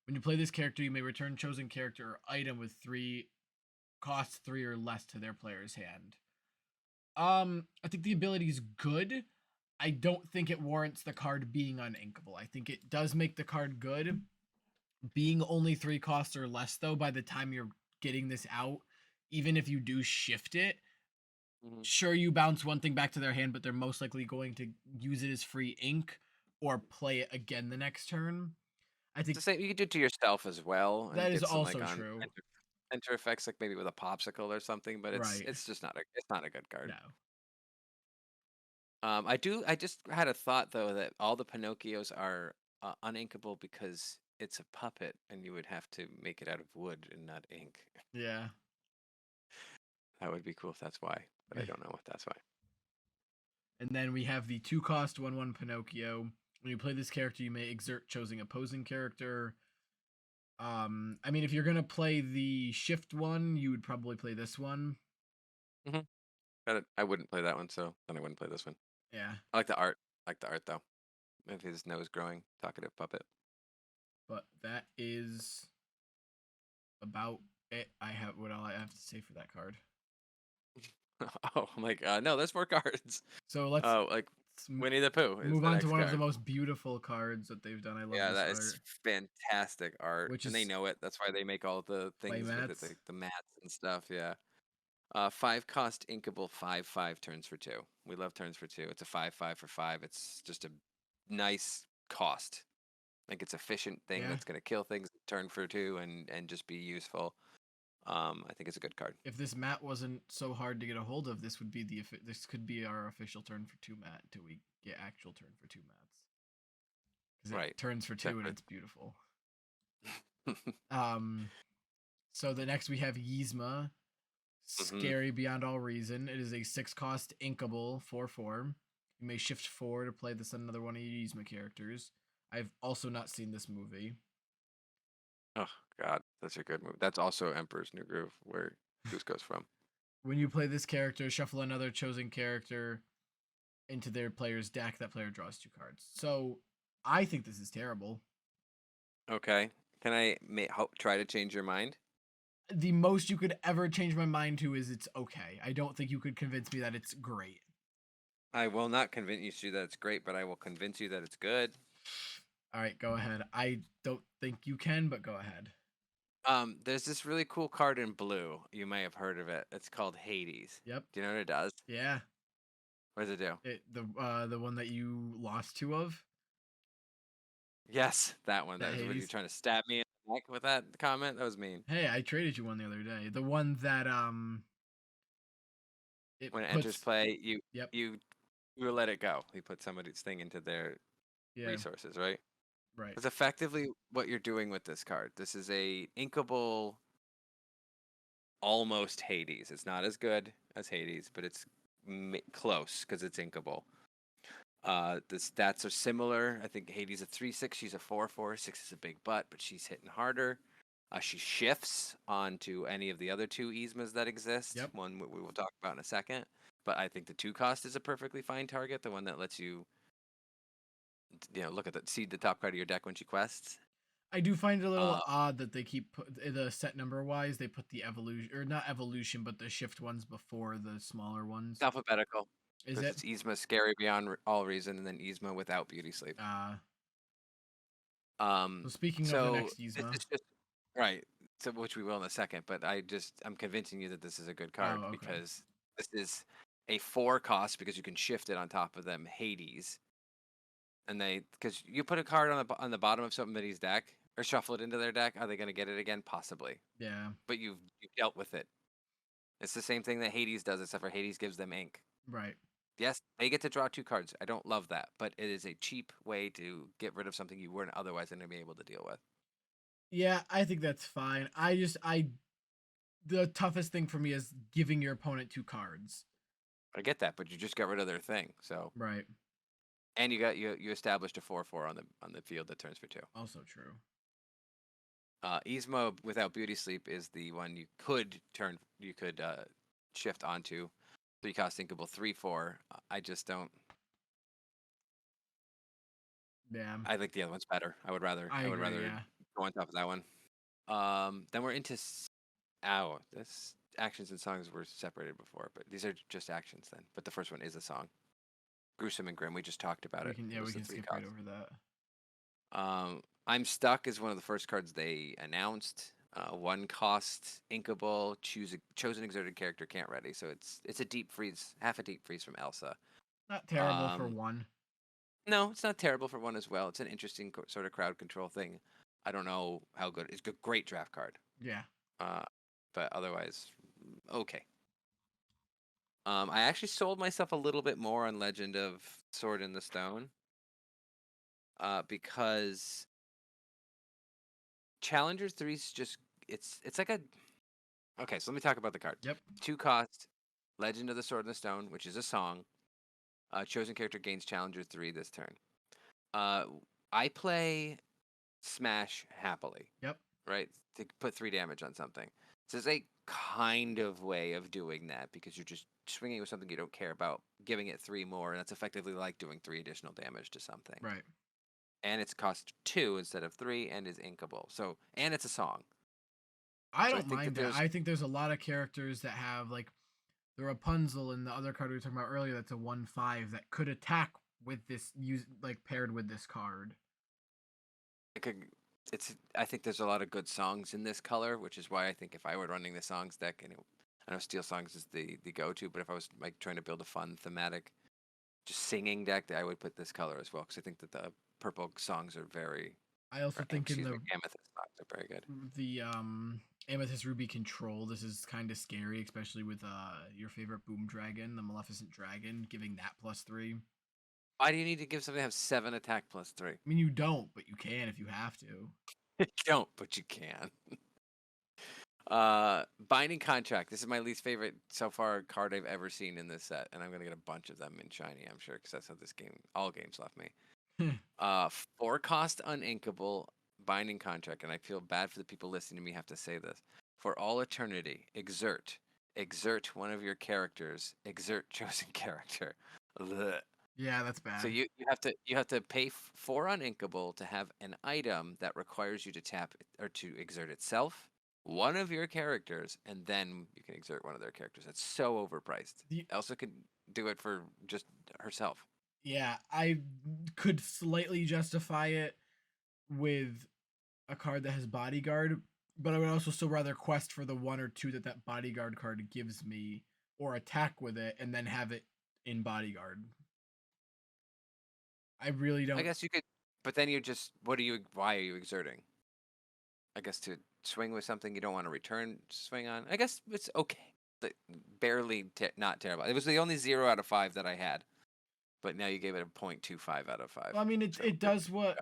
[SPEAKER 1] When you play this character, you may return chosen character or item with 3 or less to their player's hand. I think the ability is good. I don't think it warrants the card being uninkable. I think it does make the card good. Being only 3 costs or less, though, by the time you're getting this out, even if you do shift it,
[SPEAKER 2] Hmm.
[SPEAKER 1] sure, you bounce one thing back to their hand, but they're most likely going to use it as free ink or play it again the next turn. I
[SPEAKER 2] It's
[SPEAKER 1] think
[SPEAKER 2] the same. You could do it to yourself as well and
[SPEAKER 1] that is
[SPEAKER 2] get some
[SPEAKER 1] also
[SPEAKER 2] like on
[SPEAKER 1] true.
[SPEAKER 2] enter effects, like maybe with a popsicle or something. But it's
[SPEAKER 1] Right.
[SPEAKER 2] it's just not a good card.
[SPEAKER 1] No.
[SPEAKER 2] I just had a thought though that all the Pinocchios are uninkable because it's a puppet, and you would have to make it out of wood and not ink.
[SPEAKER 1] Yeah.
[SPEAKER 2] That would be cool if that's why, but I don't know if that's why.
[SPEAKER 1] And then we have the 2 cost 1/1 Pinocchio. When you play this character, you may exert choosing opposing character. I mean, if you're gonna play the shift one, you would probably play this one.
[SPEAKER 2] Hmm. I wouldn't play that one, so then I wouldn't play this one.
[SPEAKER 1] Yeah,
[SPEAKER 2] I like the art. I like the art though. Of his nose growing, talkative puppet.
[SPEAKER 1] but that is about it. I have what all I have to say for that card.
[SPEAKER 2] Oh, I'm like, no, there's more cards.
[SPEAKER 1] So let's,
[SPEAKER 2] Oh, like
[SPEAKER 1] let's
[SPEAKER 2] Winnie the Pooh is
[SPEAKER 1] move
[SPEAKER 2] the
[SPEAKER 1] on to
[SPEAKER 2] next
[SPEAKER 1] one of the
[SPEAKER 2] card.
[SPEAKER 1] most beautiful cards that they've done. I love
[SPEAKER 2] Yeah,
[SPEAKER 1] this
[SPEAKER 2] that is
[SPEAKER 1] art,
[SPEAKER 2] fantastic art,
[SPEAKER 1] which
[SPEAKER 2] and they
[SPEAKER 1] is
[SPEAKER 2] know it. That's why they make all the
[SPEAKER 1] play
[SPEAKER 2] things with it,
[SPEAKER 1] mats.
[SPEAKER 2] the mats and stuff. Yeah. 5 cost inkable 5/5 turns for 2. We love turns for 2. It's a 5/5 for 5. It's just a nice cost. Like it's efficient thing
[SPEAKER 1] Yeah,
[SPEAKER 2] that's gonna kill things turn for 2 and just be useful. I think it's a good card.
[SPEAKER 1] if this mat wasn't so hard to get a hold of, this could be our official turn for 2 mat until we get actual turn for 2 mats because it
[SPEAKER 2] Right.
[SPEAKER 1] turns for 2 and
[SPEAKER 2] Definitely.
[SPEAKER 1] it's beautiful. Um, so the next we have Yzma,
[SPEAKER 2] Hmm.
[SPEAKER 1] scary beyond all reason. It is a 6 cost inkable 4/4. You may shift 4 to play this on another one of your Yzma characters. I've also not seen this movie.
[SPEAKER 2] Oh God, that's a good move. That's also Emperor's New Groove, where Cusco's from.
[SPEAKER 1] When you play this character, shuffle another chosen character into their player's deck. That player draws 2 cards. So I think this is terrible.
[SPEAKER 2] Okay. Can I try to change your mind?
[SPEAKER 1] The most you could ever change my mind to is it's okay. I don't think you could convince me that it's great.
[SPEAKER 2] I will not convince you that it's great, but I will convince you that it's good.
[SPEAKER 1] All right, go ahead. I don't think you can, but go ahead.
[SPEAKER 2] There's this really cool card in blue. You may have heard of it. It's called Hades.
[SPEAKER 1] Yep.
[SPEAKER 2] Do you know what it does?
[SPEAKER 1] Yeah.
[SPEAKER 2] What does it do?
[SPEAKER 1] The one that you lost 2 of,
[SPEAKER 2] Yes, that one.
[SPEAKER 1] that
[SPEAKER 2] That was what you
[SPEAKER 1] Hades.
[SPEAKER 2] trying to stab me in the neck with that comment. That was mean.
[SPEAKER 1] Hey, I traded you one the other day. The one that it
[SPEAKER 2] When it enters
[SPEAKER 1] puts.
[SPEAKER 2] play,
[SPEAKER 1] Yep.
[SPEAKER 2] you let it go. You put somebody's thing into their
[SPEAKER 1] Yeah.
[SPEAKER 2] resources, right?
[SPEAKER 1] Right.
[SPEAKER 2] That's effectively what you're doing with this card. This is a inkable almost Hades. It's not as good as Hades, but it's close because it's inkable. The stats are similar. I think Hades a 3/6. She's a 4/4. 6 is a big butt, but she's hitting harder. She shifts onto any of the other 2 Yzmas that exist.
[SPEAKER 1] Yep.
[SPEAKER 2] One we will talk about in a second. But I think the 2 cost is a perfectly fine target. The one that lets you, look at see the top card of your deck when she quests.
[SPEAKER 1] I do find it a little
[SPEAKER 2] Uh,
[SPEAKER 1] odd that they keep the set number wise. They put the evolution or not evolution, but the shift ones before the smaller ones.
[SPEAKER 2] alphabetical
[SPEAKER 1] Is
[SPEAKER 2] because
[SPEAKER 1] it?
[SPEAKER 2] it's Yzma scary beyond all reason, and then Yzma without beauty sleep.
[SPEAKER 1] Uh
[SPEAKER 2] Um,
[SPEAKER 1] so speaking of the
[SPEAKER 2] so
[SPEAKER 1] next
[SPEAKER 2] this
[SPEAKER 1] Yzma.
[SPEAKER 2] is just right. So which we will in a second, but I'm convincing you that this is a good
[SPEAKER 1] Oh,
[SPEAKER 2] card
[SPEAKER 1] okay.
[SPEAKER 2] because this is a 4 cost because you can shift it on top of them Hades, and because you put a card on the bottom of somebody's deck or shuffle it into their deck, are they going to get it again? Possibly,
[SPEAKER 1] Yeah.
[SPEAKER 2] but you've dealt with it. It's the same thing that Hades does, except for Hades gives them ink.
[SPEAKER 1] Right.
[SPEAKER 2] Yes, they get to draw 2 cards. I don't love that, but it is a cheap way to get rid of something you weren't otherwise going to be able to deal with.
[SPEAKER 1] Yeah, I think that's fine. I the toughest thing for me is giving your opponent 2 cards.
[SPEAKER 2] I get that, but you just got rid of their thing. So
[SPEAKER 1] Right.
[SPEAKER 2] and you established a 4/4 on the field that turns for 2.
[SPEAKER 1] Also true.
[SPEAKER 2] Yzma without Beauty Sleep is the one you could shift onto 3-cost inkable 3/4. I just don't.
[SPEAKER 1] Yeah.
[SPEAKER 2] I think the other one's better. I would rather
[SPEAKER 1] I agree, yeah.
[SPEAKER 2] go on top of that one. Then we're into this actions and songs were separated before, but these are just actions then. But the first one is a song. Gruesome and Grim. We just talked about it. It
[SPEAKER 1] We
[SPEAKER 2] was the
[SPEAKER 1] can
[SPEAKER 2] three
[SPEAKER 1] skip right
[SPEAKER 2] cost.
[SPEAKER 1] over that.
[SPEAKER 2] I'm Stuck is one of the first cards they announced. 1-cost inkable. Chosen exerted character can't ready. So it's a deep freeze, half a deep freeze from Elsa.
[SPEAKER 1] Not terrible for one.
[SPEAKER 2] No, it's not terrible for one as well. It's an interesting sort of crowd control thing. I don't know how good. It's a great draft card.
[SPEAKER 1] Yeah.
[SPEAKER 2] But otherwise, okay. I actually sold myself a little bit more on Legend of Sword in the Stone. Because Challenger 3 is just it's like a okay. So let me talk about the card.
[SPEAKER 1] Yep.
[SPEAKER 2] 2-cost Legend of the Sword in the Stone, which is a song. Chosen character gains Challenger 3 this turn. I play Smash happily.
[SPEAKER 1] Yep.
[SPEAKER 2] Right? To put 3 damage on something. So it's a kind of way of doing that because you're just swinging with something you don't care about, giving it 3 more, and that's effectively like doing 3 additional damage to something.
[SPEAKER 1] Right.
[SPEAKER 2] And it's cost 2 instead of 3 and is inkable. So and it's a song.
[SPEAKER 1] I
[SPEAKER 2] So
[SPEAKER 1] don't mind that. I think there's a lot of characters that have like the Rapunzel and the other card we were talking about earlier that's a 1/5 that could attack with this paired with this card.
[SPEAKER 2] I think there's a lot of good songs in this color, which is why I think if I were running the songs deck, and I know Steel Songs is the go-to, but if I was like trying to build a fun thematic, just singing deck, I would put this color as well because I think that the purple songs are very.
[SPEAKER 1] I also think in the
[SPEAKER 2] amethyst songs are very good.
[SPEAKER 1] The Amethyst Ruby control, this is kind of scary, especially with your favorite Boom Dragon, the Maleficent Dragon, giving that +3.
[SPEAKER 2] Why do you need to give something have 7 attack +3?
[SPEAKER 1] I mean, you don't, but you can if you have to.
[SPEAKER 2] You don't, but you can. Binding Contract. This is my least favorite so far card I've ever seen in this set, and I'm gonna get a bunch of them in shiny, I'm sure, because that's how all games left me. 4-cost uninkable Binding Contract, and I feel bad for the people listening to me have to say this. For all eternity, exert one of your characters, exert chosen character. Ugh.
[SPEAKER 1] Yeah, that's bad.
[SPEAKER 2] So you have to pay 4 uninkable to have an item that requires you to tap or to exert itself, one of your characters, and then you can exert one of their characters. That's so overpriced. Elsa could do it for just herself.
[SPEAKER 1] Yeah, I could slightly justify it with a card that has Bodyguard, but I would also still rather quest for the 1 or 2 that Bodyguard card gives me, or attack with it and then have it in Bodyguard. I really don't.
[SPEAKER 2] I guess you could, but then why are you exerting? I guess to swing with something you don't want to return swing on. I guess it's okay. Barely not terrible. It was the only 0 out of 5 that I had. But now you gave it a 0.25 out of 5.
[SPEAKER 1] Well, I mean, it does what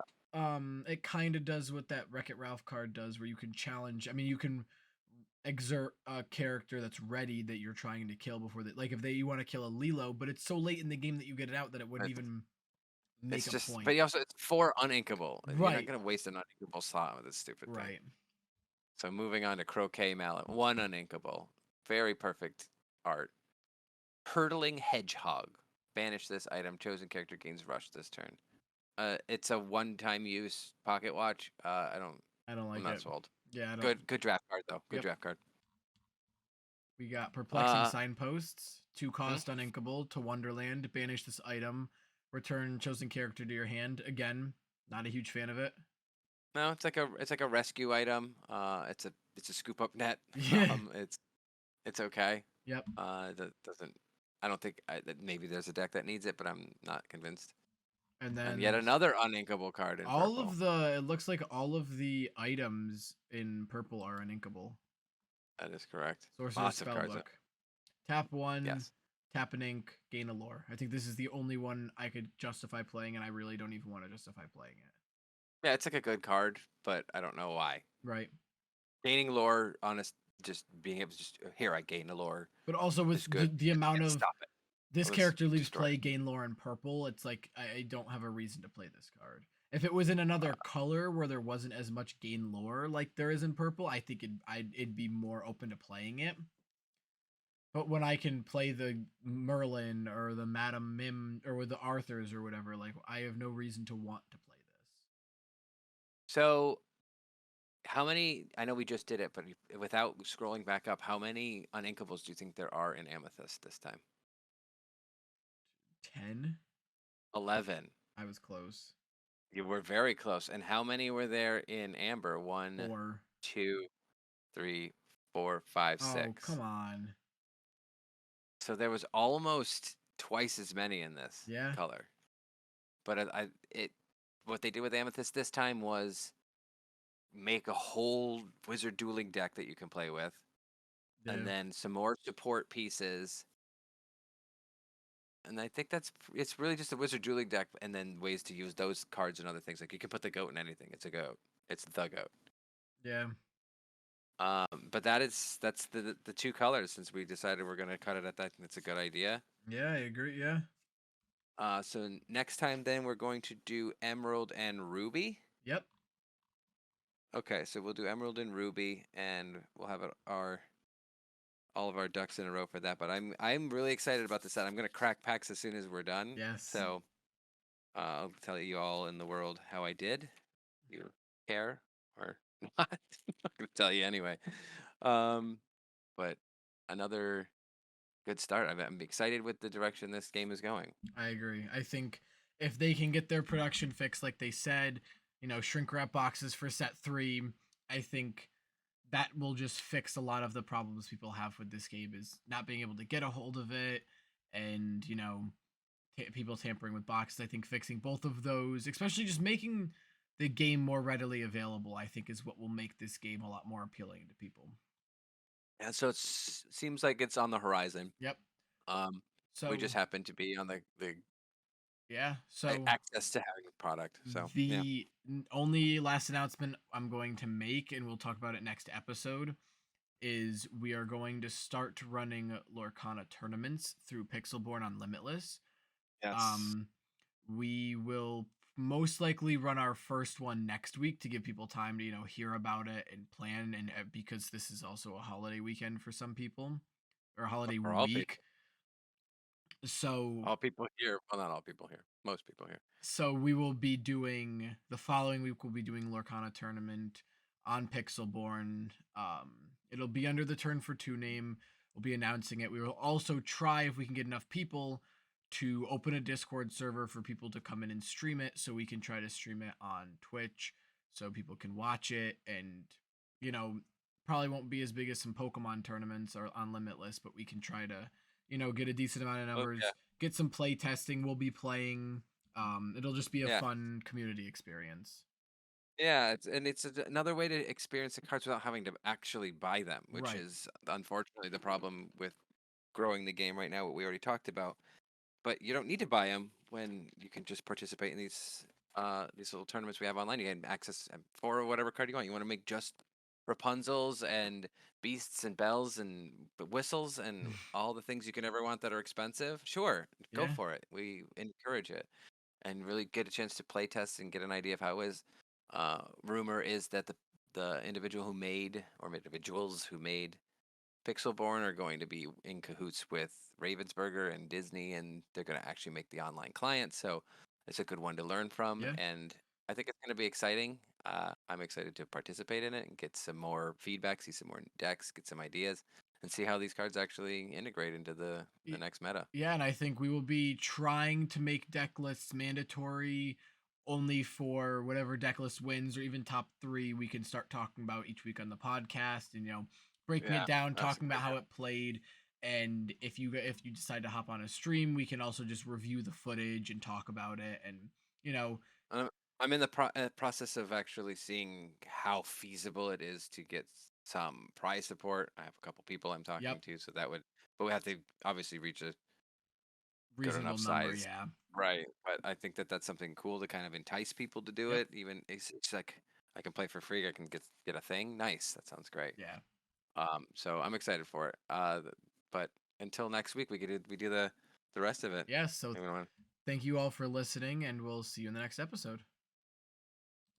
[SPEAKER 1] it kind of does what that Wreck-It Ralph card does, where you can challenge. I mean, you can exert a character that's ready that you're trying to kill before that. Like if you want to kill a Lilo, but it's so late in the game that you get it out that it wouldn't even make a point.
[SPEAKER 2] But also it's 4 uninkable.
[SPEAKER 1] Right.
[SPEAKER 2] You're not gonna waste an uninkable slot with this stupid thing.
[SPEAKER 1] Right.
[SPEAKER 2] So moving on to Croquet Mallet, 1 uninkable, very perfect art. Hurtling Hedgehog. Banish this item. Chosen character gains rush this turn. It's a one-time use pocket watch. I don't like I'm not sold.
[SPEAKER 1] Yeah,
[SPEAKER 2] good draft card though. Good draft card.
[SPEAKER 1] We got Perplexing Signposts, 2-cost uninkable to Wonderland. Banish this item. Return chosen character to your hand. Again, not a huge fan of it.
[SPEAKER 2] No, it's like a rescue item. It's a scoop up net.
[SPEAKER 1] Yeah.
[SPEAKER 2] It's okay.
[SPEAKER 1] Yep.
[SPEAKER 2] That doesn't. I don't think that maybe there's a deck that needs it, but I'm not convinced.
[SPEAKER 1] And then
[SPEAKER 2] yet another uninkable card in purple.
[SPEAKER 1] It looks like all of the items in purple are uninkable.
[SPEAKER 2] That is correct.
[SPEAKER 1] Sorcerer's Spellbook. Tap 1, tap an ink, gain a lore. I think this is the only one I could justify playing, and I really don't even want to justify playing it.
[SPEAKER 2] Yeah, it's like a good card, but I don't know why.
[SPEAKER 1] Right.
[SPEAKER 2] Gaining lore, just being able to here I gain a lore.
[SPEAKER 1] But also with the amount of This
[SPEAKER 2] Let's
[SPEAKER 1] character leaves
[SPEAKER 2] destroy.
[SPEAKER 1] play, gain lore in purple. It's like I don't have a reason to play this card. If it was in another color where there wasn't as much gain lore like there is in purple, I think it'd be more open to playing it. But when I can play the Merlin or the Madame Mim or with the Arthurs or whatever, like I have no reason to want to play this.
[SPEAKER 2] So, how many? I know we just did it, but without scrolling back up, how many uninkables do you think there are in Amethyst this time?
[SPEAKER 1] 10?
[SPEAKER 2] 11.
[SPEAKER 1] I was close.
[SPEAKER 2] You were very close. And how many were there in Amber? One,
[SPEAKER 1] 4.
[SPEAKER 2] two, three, four, five,
[SPEAKER 1] Oh,
[SPEAKER 2] six.
[SPEAKER 1] come on.
[SPEAKER 2] So there was almost twice as many in this
[SPEAKER 1] Yeah.
[SPEAKER 2] color. But what they did with Amethyst this time was make a whole wizard dueling deck that you can play with, and
[SPEAKER 1] Yeah.
[SPEAKER 2] then some more support pieces. And I think it's really just a wizard dueling deck, and then ways to use those cards and other things. Like you can put the goat in anything. It's a goat. It's the goat.
[SPEAKER 1] Yeah.
[SPEAKER 2] But that's the two colors. Since we decided we're gonna cut it at that, I think that's a good idea.
[SPEAKER 1] Yeah, I agree. Yeah.
[SPEAKER 2] So next time then we're going to do Emerald and Ruby.
[SPEAKER 1] Yep.
[SPEAKER 2] Okay, so we'll do Emerald and Ruby, and we'll have our all of our ducks in a row for that. But I'm really excited about this set. I'm gonna crack packs as soon as we're done.
[SPEAKER 1] Yes.
[SPEAKER 2] So I'll tell you all in the world how I did. You care or not? I'm not gonna tell you anyway. But another good start. I'm excited with the direction this game is going.
[SPEAKER 1] I agree. I think if they can get their production fixed like they said, shrink wrap boxes for set 3, I think that will just fix a lot of the problems people have with this game is not being able to get a hold of it and, people tampering with boxes. I think fixing both of those, especially just making the game more readily available, I think is what will make this game a lot more appealing to people.
[SPEAKER 2] And so it seems like it's on the horizon.
[SPEAKER 1] Yep.
[SPEAKER 2] Um, we
[SPEAKER 1] So,
[SPEAKER 2] just happen to be on the
[SPEAKER 1] yeah. So
[SPEAKER 2] access to having the product. So yeah,
[SPEAKER 1] the only last announcement I'm going to make, and we'll talk about it next episode, is we are going to start running Lorcana tournaments through Pixelborn on Limitless.
[SPEAKER 2] yes.
[SPEAKER 1] Um, we will most likely run our first one next week to give people time to hear about it and plan, and because this is also a holiday weekend for some people or a holiday
[SPEAKER 2] For all
[SPEAKER 1] week.
[SPEAKER 2] people,
[SPEAKER 1] So
[SPEAKER 2] all people here. Well, not all people here. Most people here.
[SPEAKER 1] we will be doing the following week. We'll be doing Lorcana tournament on Pixelborn. It'll be under the Turn for Two name. We'll be announcing it. We will also try if we can get enough people to open a Discord server for people to come in and stream it, so we can try to stream it on Twitch so people can watch it. And you know, probably won't be as big as some Pokemon tournaments or on Limitless, but we can try to get a decent amount of
[SPEAKER 2] Oh yeah,
[SPEAKER 1] numbers, get some play testing. We'll be playing. It'll just be a
[SPEAKER 2] yeah,
[SPEAKER 1] fun community experience.
[SPEAKER 2] yeah. It's another way to experience the cards without having to actually buy them, which
[SPEAKER 1] Right.
[SPEAKER 2] is unfortunately the problem with growing the game right now. What we already talked about. But you don't need to buy them when you can just participate in these little tournaments we have online. You can access for whatever card you want. You want to make just Rapunzels and beasts and bells and whistles and all the things you can ever want that are expensive. Sure, go
[SPEAKER 1] Yeah.
[SPEAKER 2] for it. We encourage it and really get a chance to play test and get an idea of how it is. Rumor is that the individual who made or individuals who made Pixelborn are going to be in cahoots with Ravensburger and Disney, and they're going to actually make the online client. So it's a good one to learn from,
[SPEAKER 1] Yeah.
[SPEAKER 2] and I think it's going to be exciting. I'm excited to participate in it and get some more feedback, see some more decks, get some ideas, and see how these cards actually integrate into the
[SPEAKER 1] Y-
[SPEAKER 2] next meta.
[SPEAKER 1] Yeah, and I think we will be trying to make deck lists mandatory only for whatever deck list wins or even top 3 we can start talking about each week on the podcast and breaking it
[SPEAKER 2] Yeah,
[SPEAKER 1] down,
[SPEAKER 2] that's a
[SPEAKER 1] talking
[SPEAKER 2] good
[SPEAKER 1] about how
[SPEAKER 2] idea.
[SPEAKER 1] it played. And if you decide to hop on a stream, we can also just review the footage and talk about it. And you know
[SPEAKER 2] I'm, I'm in the process of actually seeing how feasible it is to get some prize support. I have a couple people I'm
[SPEAKER 1] yep,
[SPEAKER 2] talking to, so that would, but we have to obviously reach a good
[SPEAKER 1] reasonable
[SPEAKER 2] enough
[SPEAKER 1] number.
[SPEAKER 2] size,
[SPEAKER 1] Yeah.
[SPEAKER 2] right? But I think that that's something cool to kind of entice people to do
[SPEAKER 1] Yep.
[SPEAKER 2] it. Even it's like I can play for free. I can get a thing. Nice. That sounds great.
[SPEAKER 1] Yeah.
[SPEAKER 2] So I'm excited for it. But until next week, we do the the rest of it.
[SPEAKER 1] Yes. So
[SPEAKER 2] Hang on.
[SPEAKER 1] thank you all for listening, and we'll see you in the next episode.